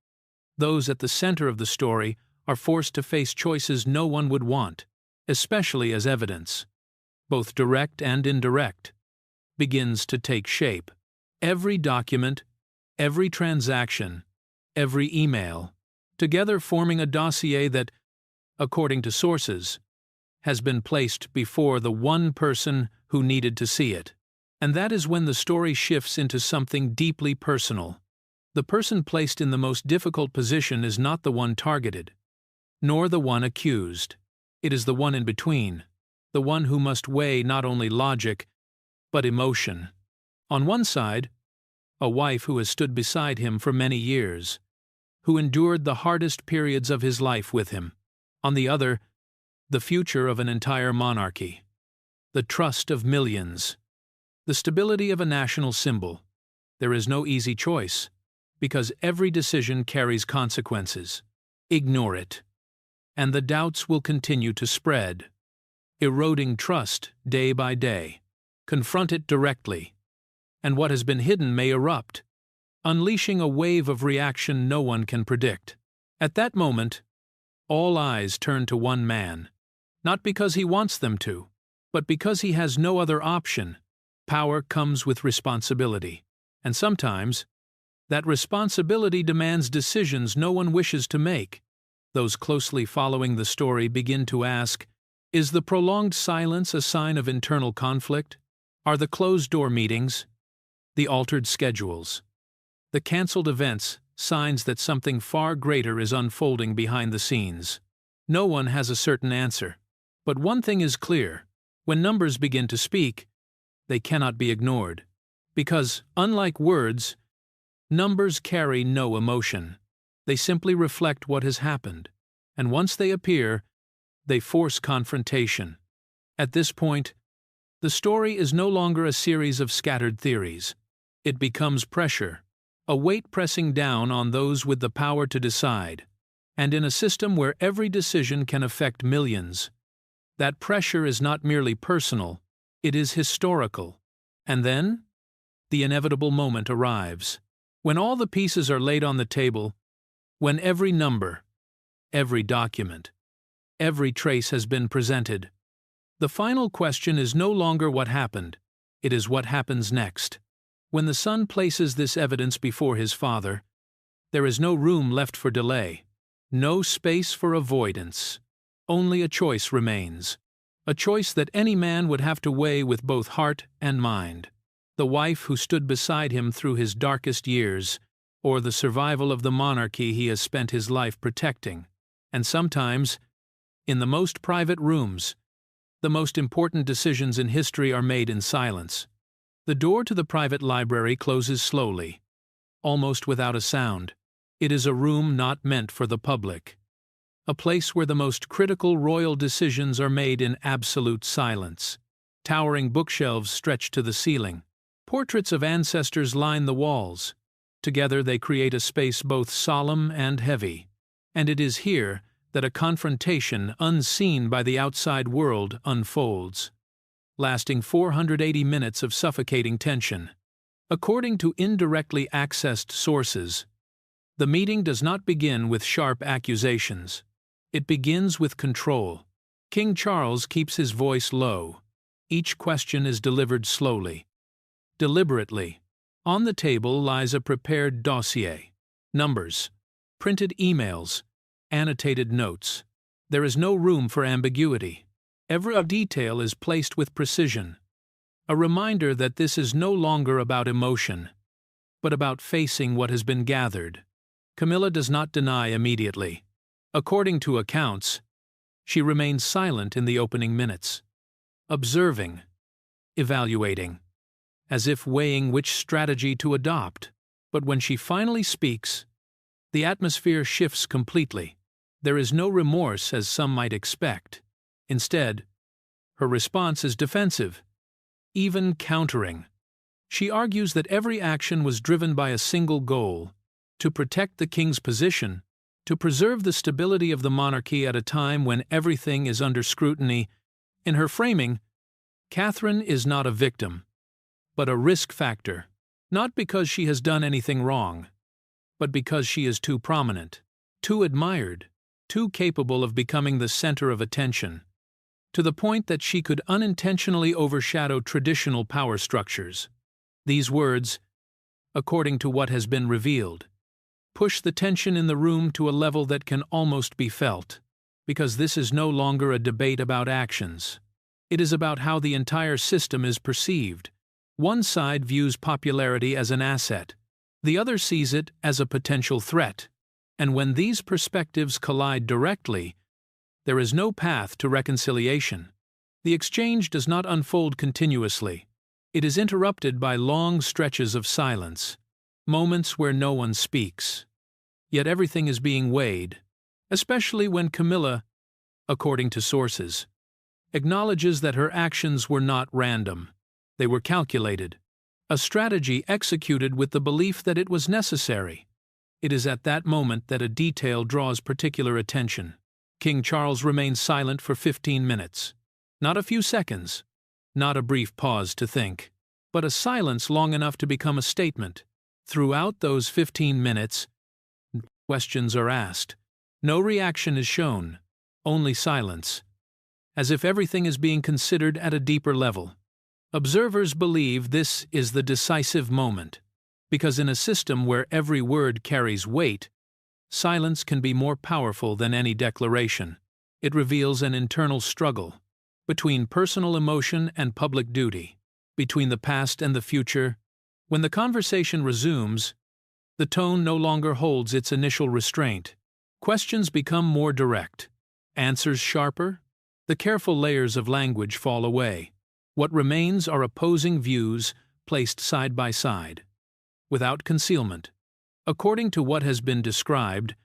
those at the center of the story are forced to face choices no one would want, especially as evidence, both direct and indirect, begins to take shape. Every document, every transaction, every email, together forming a dossier that, according to sources, has been placed before the one person who needed to see it. And that is when the story shifts into something deeply personal. The person placed in the most difficult position is not the one targeted, nor the one accused. It is the one in between, the one who must weigh not only logic, but emotion. On one side, a wife who has stood beside him for many years, who endured the hardest periods of his life with him. On the other, the future of an entire monarchy, the trust of millions, the stability of a national symbol. There is no easy choice, because every decision carries consequences. Ignore it, and the doubts will continue to spread, eroding trust day by day. Confront it directly, and what has been hidden may erupt, unleashing a wave of reaction no one can predict. At that moment, all eyes turn to one man, not because he wants them to, but because he has no other option. Power comes with responsibility, and sometimes that responsibility demands decisions no one wishes to make. Those closely following the story begin to ask, is the prolonged silence a sign of internal conflict? Are the closed-door meetings, the altered schedules, the cancelled events signs that something far greater is unfolding behind the scenes? No one has a certain answer. But one thing is clear: when numbers begin to speak, they cannot be ignored. Because, unlike words, numbers carry no emotion. They simply reflect what has happened. And once they appear, they force confrontation. At this point, the story is no longer a series of scattered theories. It becomes pressure, a weight pressing down on those with the power to decide. And in a system where every decision can affect millions, that pressure is not merely personal, it is historical. And then, the inevitable moment arrives. When all the pieces are laid on the table, when every number, every document, every trace has been presented, the final question is no longer what happened, it is what happens next. When the son places this evidence before his father, there is no room left for delay, no space for avoidance. Only a choice remains. A choice that any man would have to weigh with both heart and mind. The wife who stood beside him through his darkest years, or the survival of the monarchy he has spent his life protecting. And sometimes, in the most private rooms, the most important decisions in history are made in silence. The door to the private library closes slowly, almost without a sound. It is a room not meant for the public. A place where the most critical royal decisions are made in absolute silence. Towering bookshelves stretch to the ceiling. Portraits of ancestors line the walls. Together they create a space both solemn and heavy. And it is here that a confrontation unseen by the outside world unfolds, lasting 480 minutes of suffocating tension. According to indirectly accessed sources, the meeting does not begin with sharp accusations. It begins with control. King Charles keeps his voice low. Each question is delivered slowly, deliberately. On the table lies a prepared dossier. Numbers, printed emails, annotated notes. There is no room for ambiguity. Every detail is placed with precision. A reminder that this is no longer about emotion, but about facing what has been gathered. Camilla does not deny immediately. According to accounts, she remains silent in the opening minutes, observing, evaluating, as if weighing which strategy to adopt. But when she finally speaks, the atmosphere shifts completely. There is no remorse as some might expect. Instead, her response is defensive, even countering. She argues that every action was driven by a single goal: to protect the king's position, to preserve the stability of the monarchy at a time when everything is under scrutiny. In her framing, Catherine is not a victim, but a risk factor, not because she has done anything wrong, but because she is too prominent, too admired, too capable of becoming the center of attention, to the point that she could unintentionally overshadow traditional power structures. These words, according to what has been revealed, push the tension in the room to a level that can almost be felt, because this is no longer a debate about actions. It is about how the entire system is perceived. One side views popularity as an asset, the other sees it as a potential threat. And when these perspectives collide directly, there is no path to reconciliation. The exchange does not unfold continuously. It is interrupted by long stretches of silence, moments where no one speaks. Yet everything is being weighed, especially when Camilla, according to sources, acknowledges that her actions were not random. They were calculated, a strategy executed with the belief that it was necessary. It is at that moment that a detail draws particular attention. King Charles remains silent for 15 minutes. Not a few seconds, not a brief pause to think, but a silence long enough to become a statement. Throughout those 15 minutes, questions are asked. No reaction is shown, only silence, as if everything is being considered at a deeper level. Observers believe this is the decisive moment, because in a system where every word carries weight, Silence can be more powerful than any declaration. It reveals an internal struggle between personal emotion and public duty, between the past and the future. When the conversation resumes, the tone no longer holds its initial restraint. Questions become more direct, answers sharper. The careful layers of language fall away. What remains are opposing views placed side by side, without concealment. According to what has been described,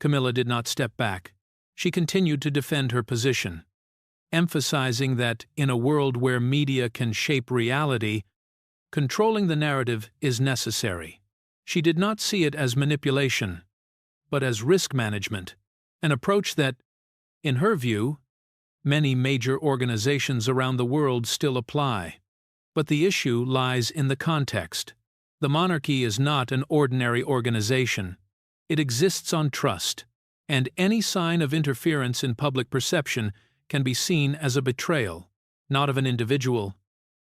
Camilla did not step back. She continued to defend her position, emphasizing that, in a world where media can shape reality, controlling the narrative is necessary. She did not see it as manipulation, but as risk management, an approach that, in her view, many major organizations around the world still apply. But the issue lies in the context. The monarchy is not an ordinary organization. It exists on trust, and any sign of interference in public perception can be seen as a betrayal, not of an individual,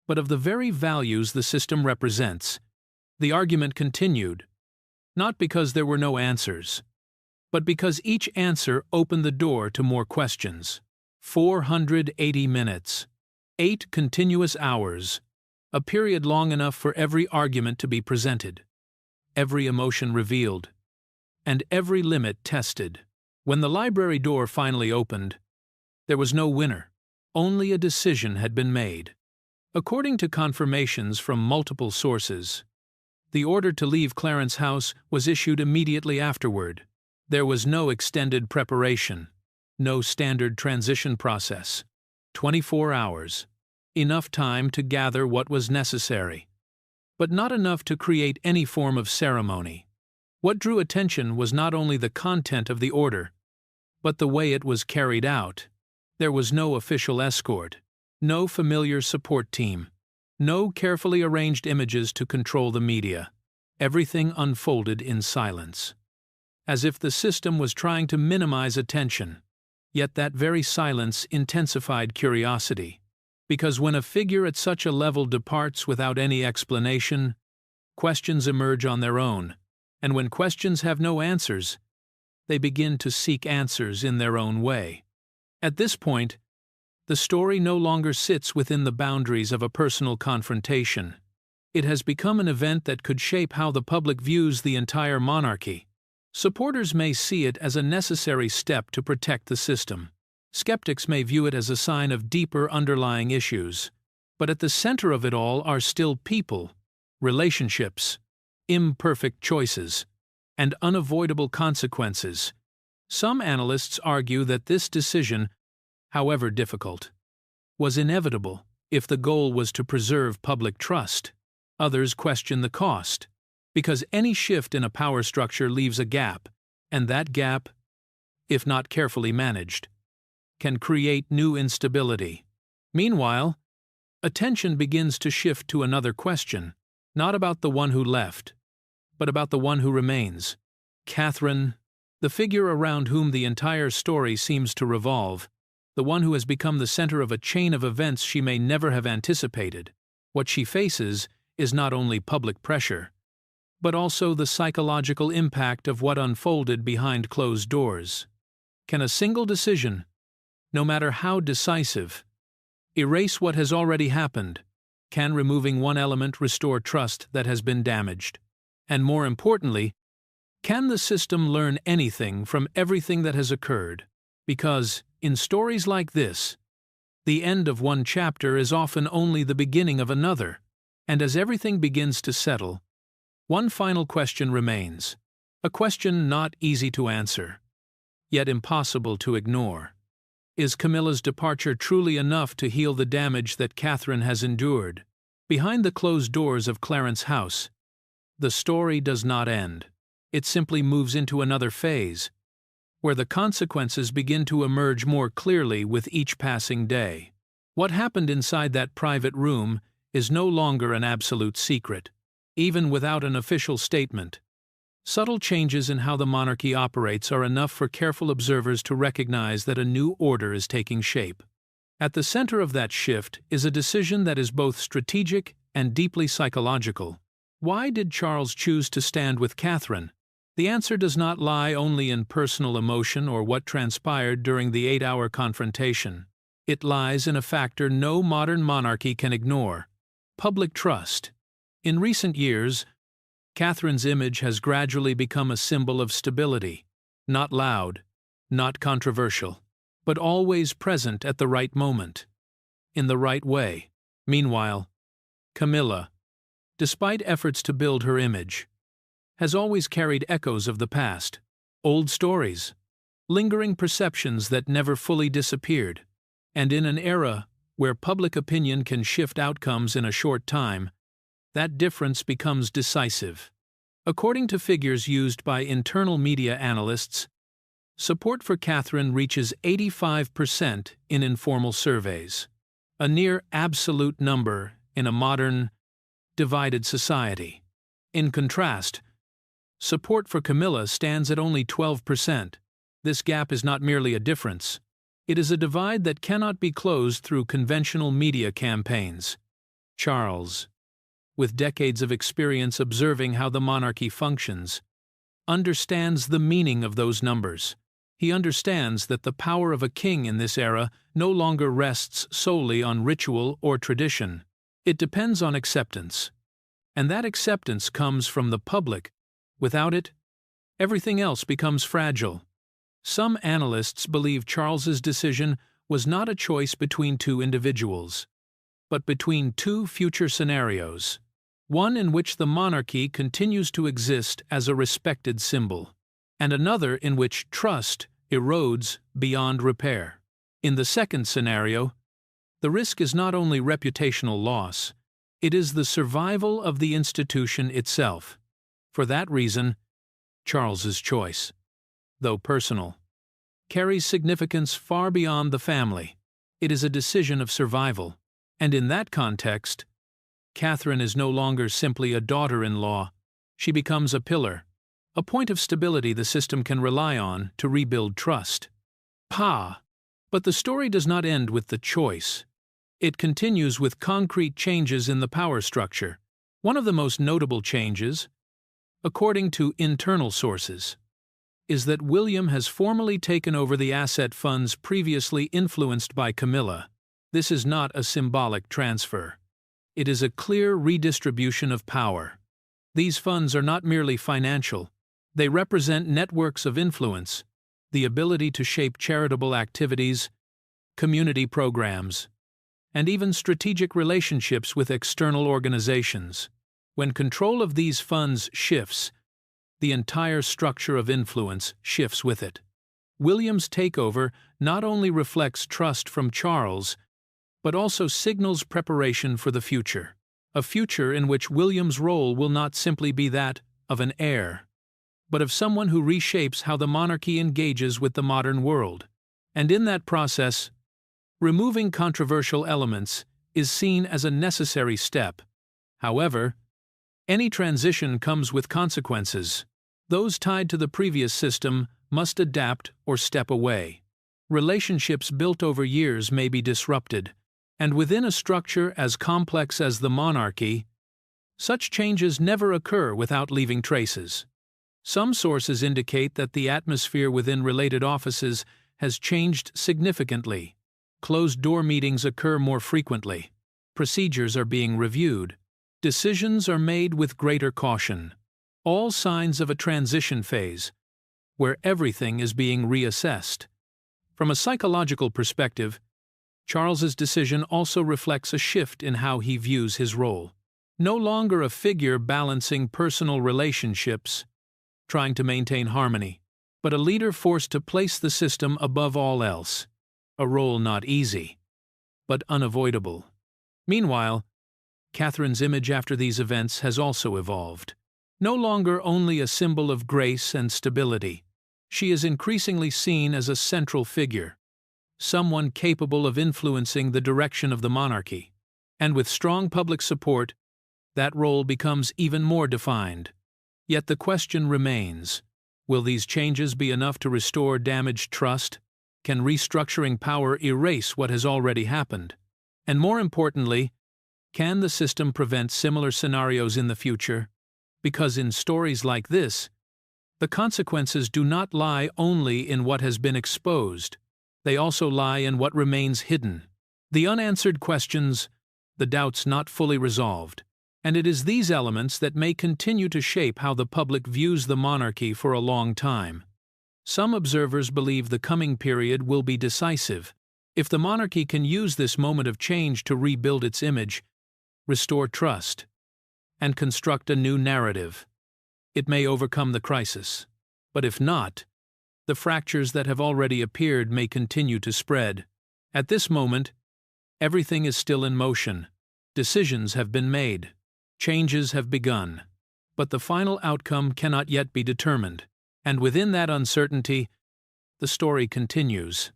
but of the very values the system represents. The argument continued, not because there were no answers, but because each answer opened the door to more questions. 480 minutes, 8 continuous hours, a period long enough for every argument to be presented, every emotion revealed, and every limit tested. When the library door finally opened, there was no winner. Only a decision had been made. According to confirmations from multiple sources, the order to leave Clarence House was issued immediately afterward. There was no extended preparation, no standard transition process. 24 hours. Enough time to gather what was necessary, but not enough to create any form of ceremony. What drew attention was not only the content of the order, but the way it was carried out. There was no official escort, no familiar support team, no carefully arranged images to control the media. Everything unfolded in silence, as if the system was trying to minimize attention. Yet that very silence intensified curiosity, because when a figure at such a level departs without any explanation, questions emerge on their own, and when questions have no answers, they begin to seek answers in their own way. At this point, the story no longer sits within the boundaries of a personal confrontation. It has become an event that could shape how the public views the entire monarchy. Supporters may see it as a necessary step to protect the system. Skeptics may view it as a sign of deeper underlying issues. But at the center of it all are still people, relationships, imperfect choices, and unavoidable consequences. Some analysts argue that this decision, however difficult, was inevitable if the goal was to preserve public trust. Others question the cost, because any shift in a power structure leaves a gap, and that gap, if not carefully managed, can create new instability. Meanwhile, attention begins to shift to another question, not about the one who left, but about the one who remains. Catherine, the figure around whom the entire story seems to revolve, the one who has become the center of a chain of events she may never have anticipated. What she faces is not only public pressure, but also the psychological impact of what unfolded behind closed doors. Can a single decision, no matter how decisive, erase what has already happened? Can removing one element restore trust that has been damaged? And more importantly, can the system learn anything from everything that has occurred? Because, in stories like this, the end of one chapter is often only the beginning of another, and as everything begins to settle, one final question remains, a question not easy to answer, yet impossible to ignore. Is Camilla's departure truly enough to heal the damage that Catherine has endured? Behind the closed doors of Clarence House, the story does not end. It simply moves into another phase, where the consequences begin to emerge more clearly with each passing day. What happened inside that private room is no longer an absolute secret, even without an official statement. Subtle changes in how the monarchy operates are enough for careful observers to recognize that a new order is taking shape. At the center of that shift is a decision that is both strategic and deeply psychological. Why did Charles choose to stand with Catherine? The answer does not lie only in personal emotion or what transpired during the 8-hour confrontation. It lies in a factor no modern monarchy can ignore: public trust. In recent years, Catherine's image has gradually become a symbol of stability, not loud, not controversial, but always present at the right moment, in the right way. Meanwhile, Camilla, despite efforts to build her image, has always carried echoes of the past, old stories, lingering perceptions that never fully disappeared. And in an era where public opinion can shift outcomes in a short time, that difference becomes decisive. According to figures used by internal media analysts, support for Catherine reaches 85% in informal surveys, a near absolute number in a modern, divided society. In contrast, support for Camilla stands at only 12%. This gap is not merely a difference. It is a divide that cannot be closed through conventional media campaigns. Charles, with decades of experience observing how the monarchy functions, understands the meaning of those numbers. He understands that the power of a king in this era no longer rests solely on ritual or tradition. It depends on acceptance. And that acceptance comes from the public. Without it, everything else becomes fragile. Some analysts believe Charles's decision was not a choice between two individuals, but between two future scenarios, one in which the monarchy continues to exist as a respected symbol, and another in which trust erodes beyond repair. In the second scenario, the risk is not only reputational loss, it is the survival of the institution itself. For that reason, Charles's choice, though personal, carries significance far beyond the family. It is a decision of survival, and in that context, Catherine is no longer simply a daughter-in-law. She becomes a pillar, a point of stability the system can rely on to rebuild trust. But the story does not end with the choice. It continues with concrete changes in the power structure. One of the most notable changes, according to internal sources, is that William has formally taken over the asset funds previously influenced by Camilla. This is not a symbolic transfer. It is a clear redistribution of power. These funds are not merely financial. They represent networks of influence, the ability to shape charitable activities, community programs, and even strategic relationships with external organizations. When control of these funds shifts, the entire structure of influence shifts with it. William's takeover not only reflects trust from Charles, but also signals preparation for the future. A future in which William's role will not simply be that of an heir, but of someone who reshapes how the monarchy engages with the modern world. And in that process, removing controversial elements is seen as a necessary step. However, any transition comes with consequences. Those tied to the previous system must adapt or step away. Relationships built over years may be disrupted, and within a structure as complex as the monarchy, such changes never occur without leaving traces. Some sources indicate that the atmosphere within related offices has changed significantly. Closed-door meetings occur more frequently. Procedures are being reviewed. Decisions are made with greater caution. All signs of a transition phase, where everything is being reassessed. From a psychological perspective, Charles's decision also reflects a shift in how he views his role. No longer a figure balancing personal relationships, trying to maintain harmony, but a leader forced to place the system above all else. A role not easy, but unavoidable. Meanwhile, Catherine's image after these events has also evolved. No longer only a symbol of grace and stability, she is increasingly seen as a central figure, someone capable of influencing the direction of the monarchy. And with strong public support, that role becomes even more defined. Yet the question remains, will these changes be enough to restore damaged trust? Can restructuring power erase what has already happened? And more importantly, can the system prevent similar scenarios in the future? Because in stories like this, The consequences do not lie only in what has been exposed, they also lie in what remains hidden. The unanswered questions, the doubts not fully resolved. And it is these elements that may continue to shape how the public views the monarchy for a long time. Some observers believe the coming period will be decisive. If the monarchy can use this moment of change to rebuild its image, restore trust, and construct a new narrative, it may overcome the crisis. But if not, the fractures that have already appeared may continue to spread. At this moment, everything is still in motion. Decisions have been made. Changes have begun. But the final outcome cannot yet be determined. And within that uncertainty, the story continues.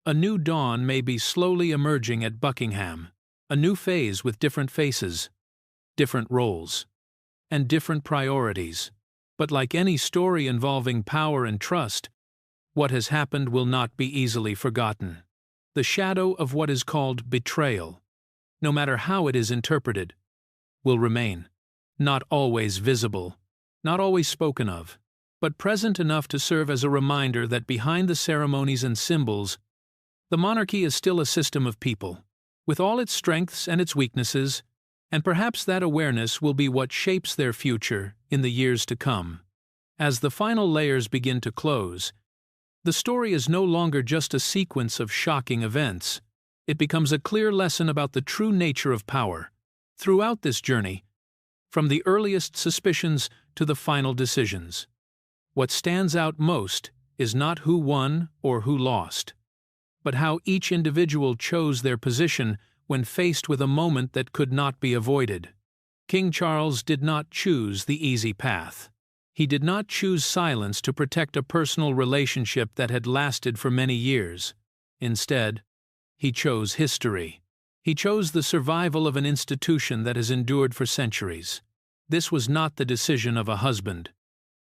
A new dawn may be slowly emerging at Buckingham. A new phase with different faces, different roles, and different priorities. But like any story involving power and trust, what has happened will not be easily forgotten. The shadow of what is called betrayal, no matter how it is interpreted, will remain, not always visible, not always spoken of, but present enough to serve as a reminder that behind the ceremonies and symbols, the monarchy is still a system of people, with all its strengths and its weaknesses, and perhaps that awareness will be what shapes their future in the years to come. As the final layers begin to close, the story is no longer just a sequence of shocking events. It becomes a clear lesson about the true nature of power. Throughout this journey, from the earliest suspicions to the final decisions, what stands out most is not who won or who lost, but how each individual chose their position when faced with a moment that could not be avoided. King Charles did not choose the easy path. He did not choose silence to protect a personal relationship that had lasted for many years. Instead, he chose history. He chose the survival of an institution that has endured for centuries. This was not the decision of a husband,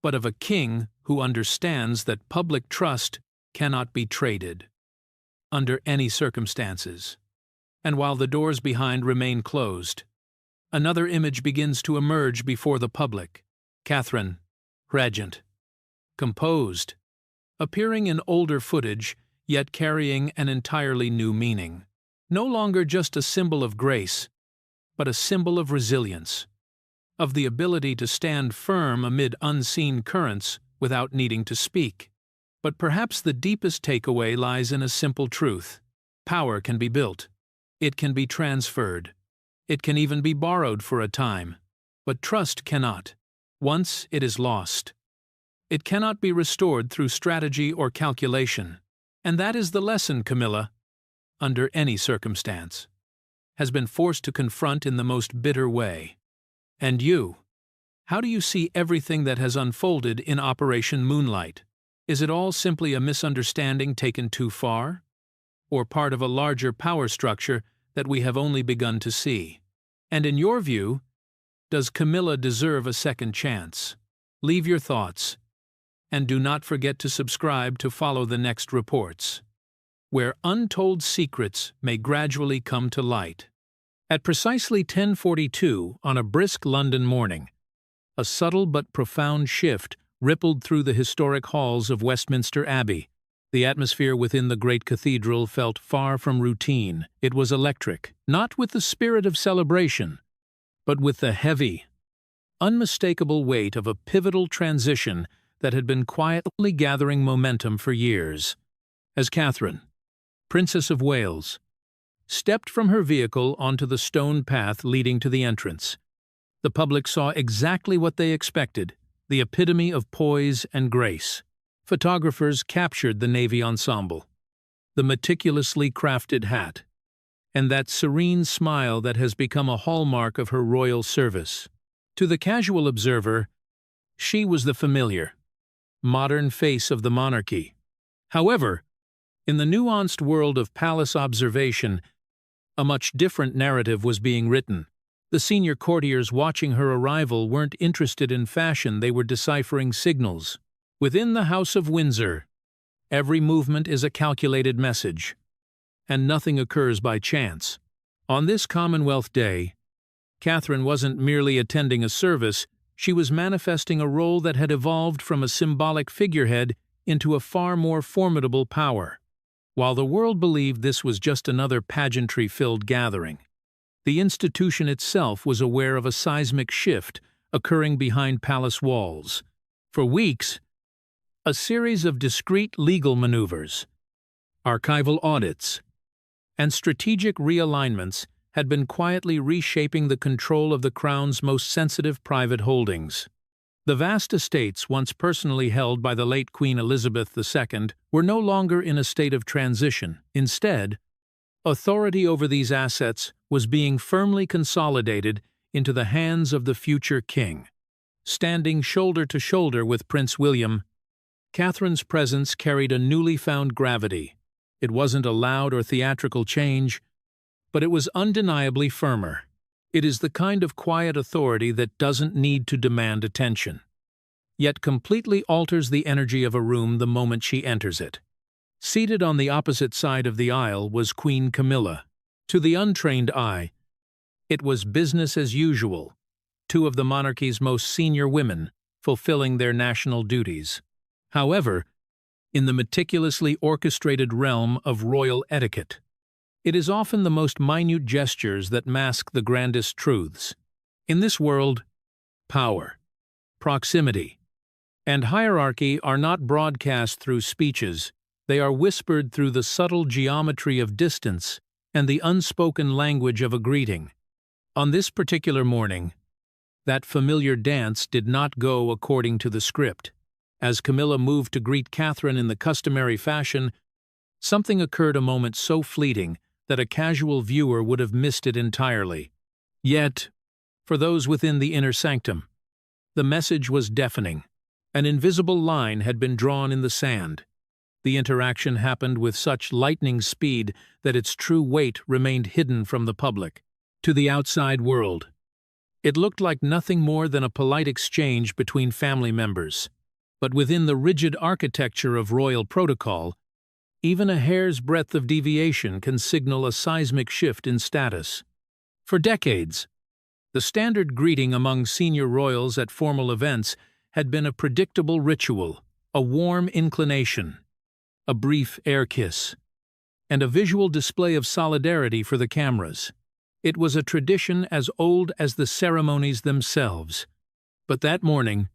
but of a king who understands that public trust cannot be traded, under any circumstances. And while the doors behind remain closed, another image begins to emerge before the public. Catherine, regent, composed, appearing in older footage, yet carrying an entirely new meaning. No longer just a symbol of grace, but a symbol of resilience, of the ability to stand firm amid unseen currents without needing to speak. But perhaps the deepest takeaway lies in a simple truth. Power can be built. It can be transferred. It can even be borrowed for a time. But trust cannot. Once it is lost, it cannot be restored through strategy or calculation. And that is the lesson Camilla, under any circumstance, has been forced to confront in the most bitter way. And you? How do you see everything that has unfolded in Operation Moonlight? Is it all simply a misunderstanding taken too far? Or part of a larger power structure that we have only begun to see? And in your view, does Camilla deserve a second chance? Leave your thoughts, and do not forget to subscribe to follow the next reports, where untold secrets may gradually come to light. At precisely 10:42 on a brisk London morning, a subtle but profound shift rippled through the historic halls of Westminster Abbey. The atmosphere within the great cathedral felt far from routine. It was electric, not with the spirit of celebration, but with the heavy, unmistakable weight of a pivotal transition that had been quietly gathering momentum for years. As Catherine, Princess of Wales, stepped from her vehicle onto the stone path leading to the entrance, the public saw exactly what they expected: the epitome of poise and grace. Photographers captured the navy ensemble, the meticulously crafted hat, and that serene smile that has become a hallmark of her royal service. To the casual observer, she was the familiar, modern face of the monarchy. However, in the nuanced world of palace observation, a much different narrative was being written. The senior courtiers watching her arrival weren't interested in fashion, they were deciphering signals. Within the House of Windsor, every movement is a calculated message, and nothing occurs by chance. On this Commonwealth Day, Catherine wasn't merely attending a service, she was manifesting a role that had evolved from a symbolic figurehead into a far more formidable power. While the world believed this was just another pageantry-filled gathering, the institution itself was aware of a seismic shift occurring behind palace walls. For weeks, a series of discreet legal maneuvers, archival audits, and strategic realignments had been quietly reshaping the control of the Crown's most sensitive private holdings. The vast estates once personally held by the late Queen Elizabeth II were no longer in a state of transition. Instead, authority over these assets was being firmly consolidated into the hands of the future king. Standing shoulder to shoulder with Prince William, Catherine's presence carried a newly found gravity. It wasn't a loud or theatrical change, but it was undeniably firmer. It is the kind of quiet authority that doesn't need to demand attention, yet completely alters the energy of a room the moment she enters it. Seated on the opposite side of the aisle was Queen Camilla. To the untrained eye, it was business as usual, two of the monarchy's most senior women fulfilling their national duties. However, in the meticulously orchestrated realm of royal etiquette, it is often the most minute gestures that mask the grandest truths. In this world, power, proximity, and hierarchy are not broadcast through speeches. They are whispered through the subtle geometry of distance and the unspoken language of a greeting. On this particular morning, that familiar dance did not go according to the script. As Camilla moved to greet Catherine in the customary fashion, something occurred a moment so fleeting that a casual viewer would have missed it entirely. Yet, for those within the inner sanctum, the message was deafening. An invisible line had been drawn in the sand. The interaction happened with such lightning speed that its true weight remained hidden from the public. To the outside world, it looked like nothing more than a polite exchange between family members. But within the rigid architecture of royal protocol, even a hair's breadth of deviation can signal a seismic shift in status. For decades, the standard greeting among senior royals at formal events had been a predictable ritual, a warm inclination, a brief air kiss, and a visual display of solidarity for the cameras. It was a tradition as old as the ceremonies themselves. But that morning,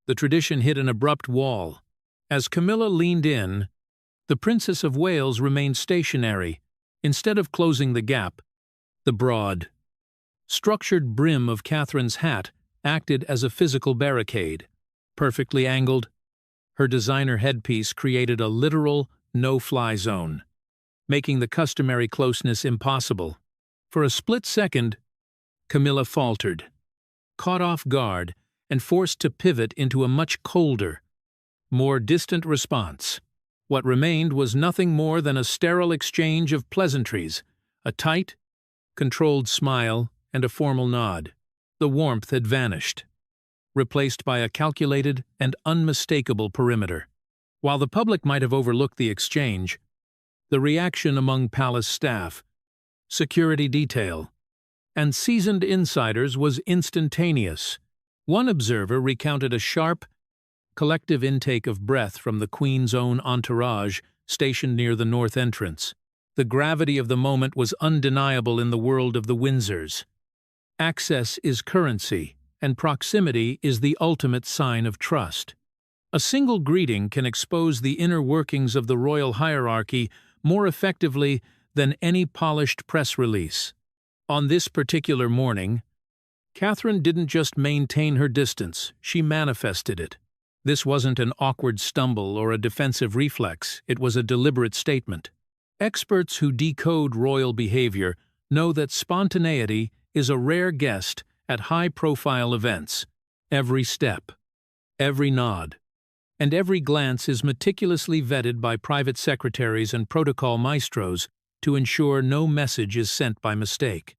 the tradition hit an abrupt wall. As Camilla leaned in, the Princess of Wales remained stationary. Instead of closing the gap, the broad, structured brim of Catherine's hat acted as a physical barricade. Perfectly angled, her designer headpiece created a literal no-fly zone, making the customary closeness impossible. For a split second, Camilla faltered, caught off guard, and forced to pivot into a much colder, more distant response. What remained was nothing more than a sterile exchange of pleasantries, a tight, controlled smile, and a formal nod. The warmth had vanished, replaced by a calculated and unmistakable perimeter. While the public might have overlooked the exchange, the reaction among palace staff, security detail, and seasoned insiders was instantaneous. One observer recounted a sharp, collective intake of breath from the Queen's own entourage stationed near the north entrance. The gravity of the moment was undeniable in the world of the Windsors. Access is currency, and proximity is the ultimate sign of trust. A single greeting can expose the inner workings of the royal hierarchy more effectively than any polished press release. On this particular morning, Catherine didn't just maintain her distance, she manifested it. This wasn't an awkward stumble or a defensive reflex, it was a deliberate statement. Experts who decode royal behavior know that spontaneity is a rare guest at high-profile events. Every step, every nod, and every glance is meticulously vetted by private secretaries and protocol maestros to ensure no message is sent by mistake.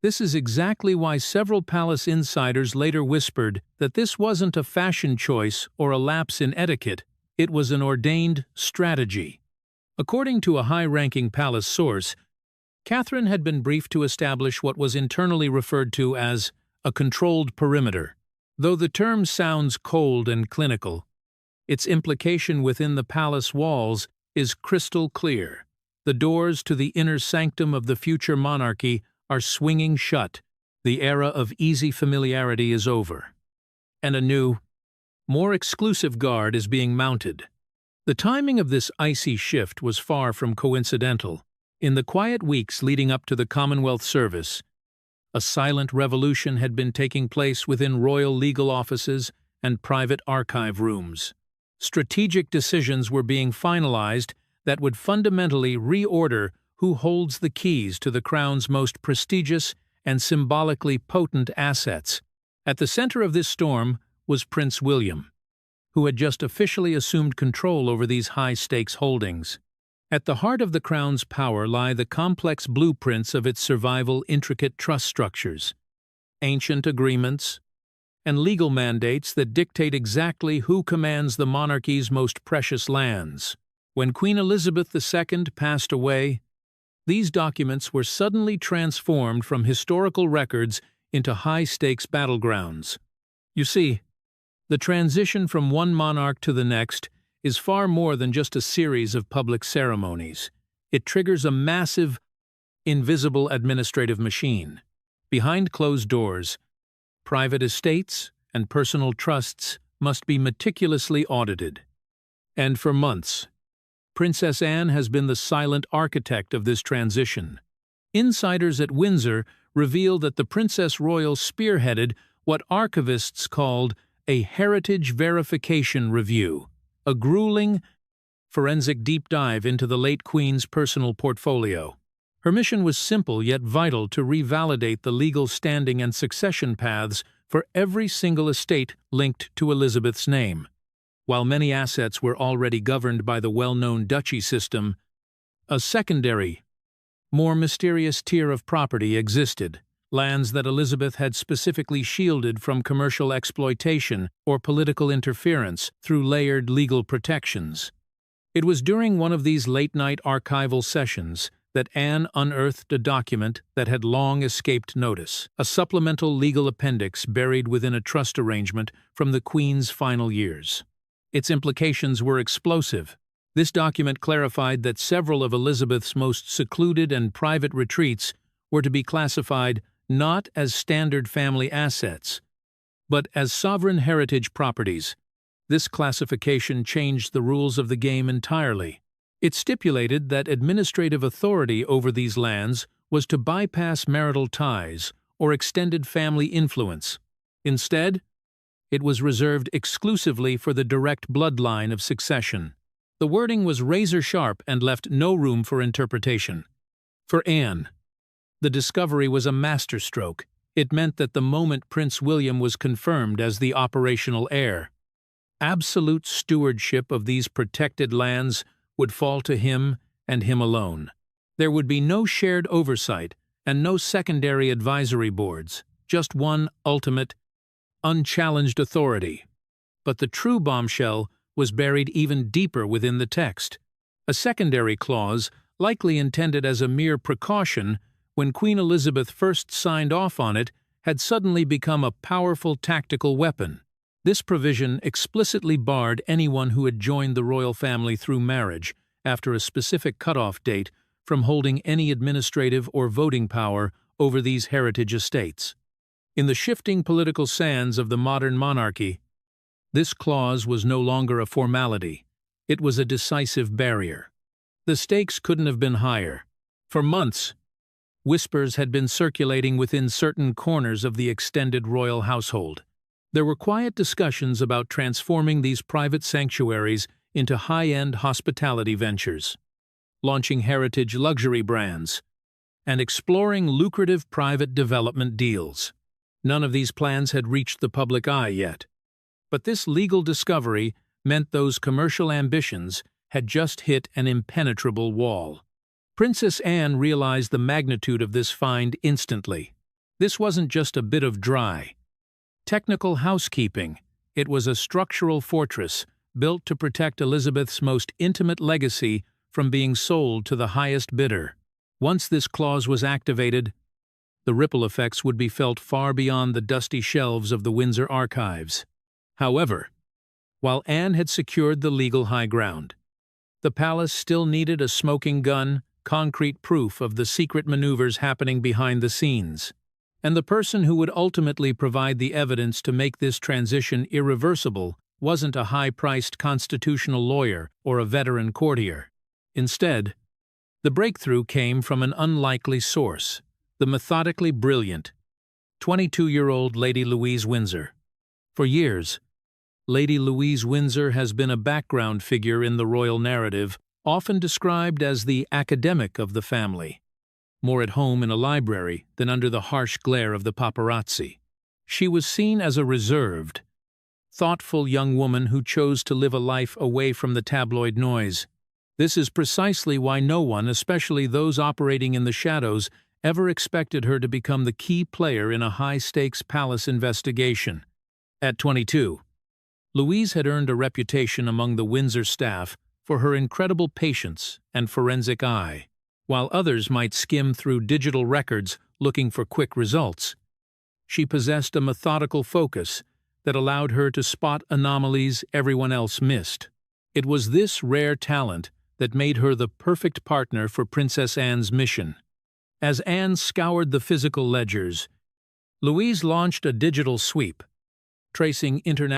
This is exactly why several palace insiders later whispered that this wasn't a fashion choice or a lapse in etiquette, it was an ordained strategy. According to a high-ranking palace source, Catherine had been briefed to establish what was internally referred to as a controlled perimeter. Though the term sounds cold and clinical, its implication within the palace walls is crystal clear. The doors to the inner sanctum of the future monarchy are swinging shut. The era of easy familiarity is over. And a new, more exclusive guard is being mounted. The timing of this icy shift was far from coincidental. In the quiet weeks leading up to the Commonwealth service, a silent revolution had been taking place within royal legal offices and private archive rooms. Strategic decisions were being finalized that would fundamentally reorder who holds the keys to the crown's most prestigious and symbolically potent assets. At the center of this storm was Prince William, who had just officially assumed control over these high-stakes holdings. At the heart of the crown's power lie the complex blueprints of its survival, intricate trust structures, ancient agreements, and legal mandates that dictate exactly who commands the monarchy's most precious lands. When Queen Elizabeth II passed away, these documents were suddenly transformed from historical records into high-stakes battlegrounds. You see, the transition from one monarch to the next is far more than just a series of public ceremonies. It triggers a massive, invisible administrative machine. Behind closed doors, private estates and personal trusts must be meticulously audited. And for months, Princess Anne has been the silent architect of this transition. Insiders at Windsor reveal that the Princess Royal spearheaded what archivists called a heritage verification review, a grueling, forensic deep dive into the late Queen's personal portfolio. Her mission was simple yet vital: to revalidate the legal standing and succession paths for every single estate linked to Elizabeth's name. While many assets were already governed by the well-known duchy system, a secondary, more mysterious tier of property existed, lands that Elizabeth had specifically shielded from commercial exploitation or political interference through layered legal protections. It was during one of these late-night archival sessions that Anne unearthed a document that had long escaped notice, a supplemental legal appendix buried within a trust arrangement from the Queen's final years. Its implications were explosive. This document clarified that several of Elizabeth's most secluded and private retreats were to be classified not as standard family assets, but as sovereign heritage properties. This classification changed the rules of the game entirely. It stipulated that administrative authority over these lands was to bypass marital ties or extended family influence. Instead, it was reserved exclusively for the direct bloodline of succession. The wording was razor-sharp and left no room for interpretation. For Anne, the discovery was a masterstroke. It meant that the moment Prince William was confirmed as the operational heir, absolute stewardship of these protected lands would fall to him and him alone. There would be no shared oversight and no secondary advisory boards, just one ultimate, unchallenged authority. But the true bombshell was buried even deeper within the text. A secondary clause, likely intended as a mere precaution when Queen Elizabeth first signed off on it, had suddenly become a powerful tactical weapon. This provision explicitly barred anyone who had joined the royal family through marriage after a specific cutoff date from holding any administrative or voting power over these heritage estates. In the shifting political sands of the modern monarchy, this clause was no longer a formality. It was a decisive barrier. The stakes couldn't have been higher. For months, whispers had been circulating within certain corners of the extended royal household. There were quiet discussions about transforming these private sanctuaries into high-end hospitality ventures, launching heritage luxury brands, and exploring lucrative private development deals. None of these plans had reached the public eye yet. But this legal discovery meant those commercial ambitions had just hit an impenetrable wall. Princess Anne realized the magnitude of this find instantly. This wasn't just a bit of dry, technical housekeeping. It was a structural fortress built to protect Elizabeth's most intimate legacy from being sold to the highest bidder. Once this clause was activated, The ripple effects would be felt far beyond the dusty shelves of the Windsor archives. However, while Anne had secured the legal high ground, the palace still needed a smoking gun, concrete proof of the secret maneuvers happening behind the scenes. And the person who would ultimately provide the evidence to make this transition irreversible wasn't a high-priced constitutional lawyer or a veteran courtier. Instead, the breakthrough came from an unlikely source, the methodically brilliant 22-year-old Lady Louise Windsor. For years, Lady Louise Windsor has been a background figure in the royal narrative, often described as the academic of the family, more at home in a library than under the harsh glare of the paparazzi. She was seen as a reserved, thoughtful young woman who chose to live a life away from the tabloid noise. This is precisely why no one, especially those operating in the shadows, ever expected her to become the key player in a high-stakes palace investigation. At 22, Louise had earned a reputation among the Windsor staff for her incredible patience and forensic eye. While others might skim through digital records looking for quick results, she possessed a methodical focus that allowed her to spot anomalies everyone else missed. It was this rare talent that made her the perfect partner for Princess Anne's mission. As Anne scoured the physical ledgers, Louise launched a digital sweep, tracing international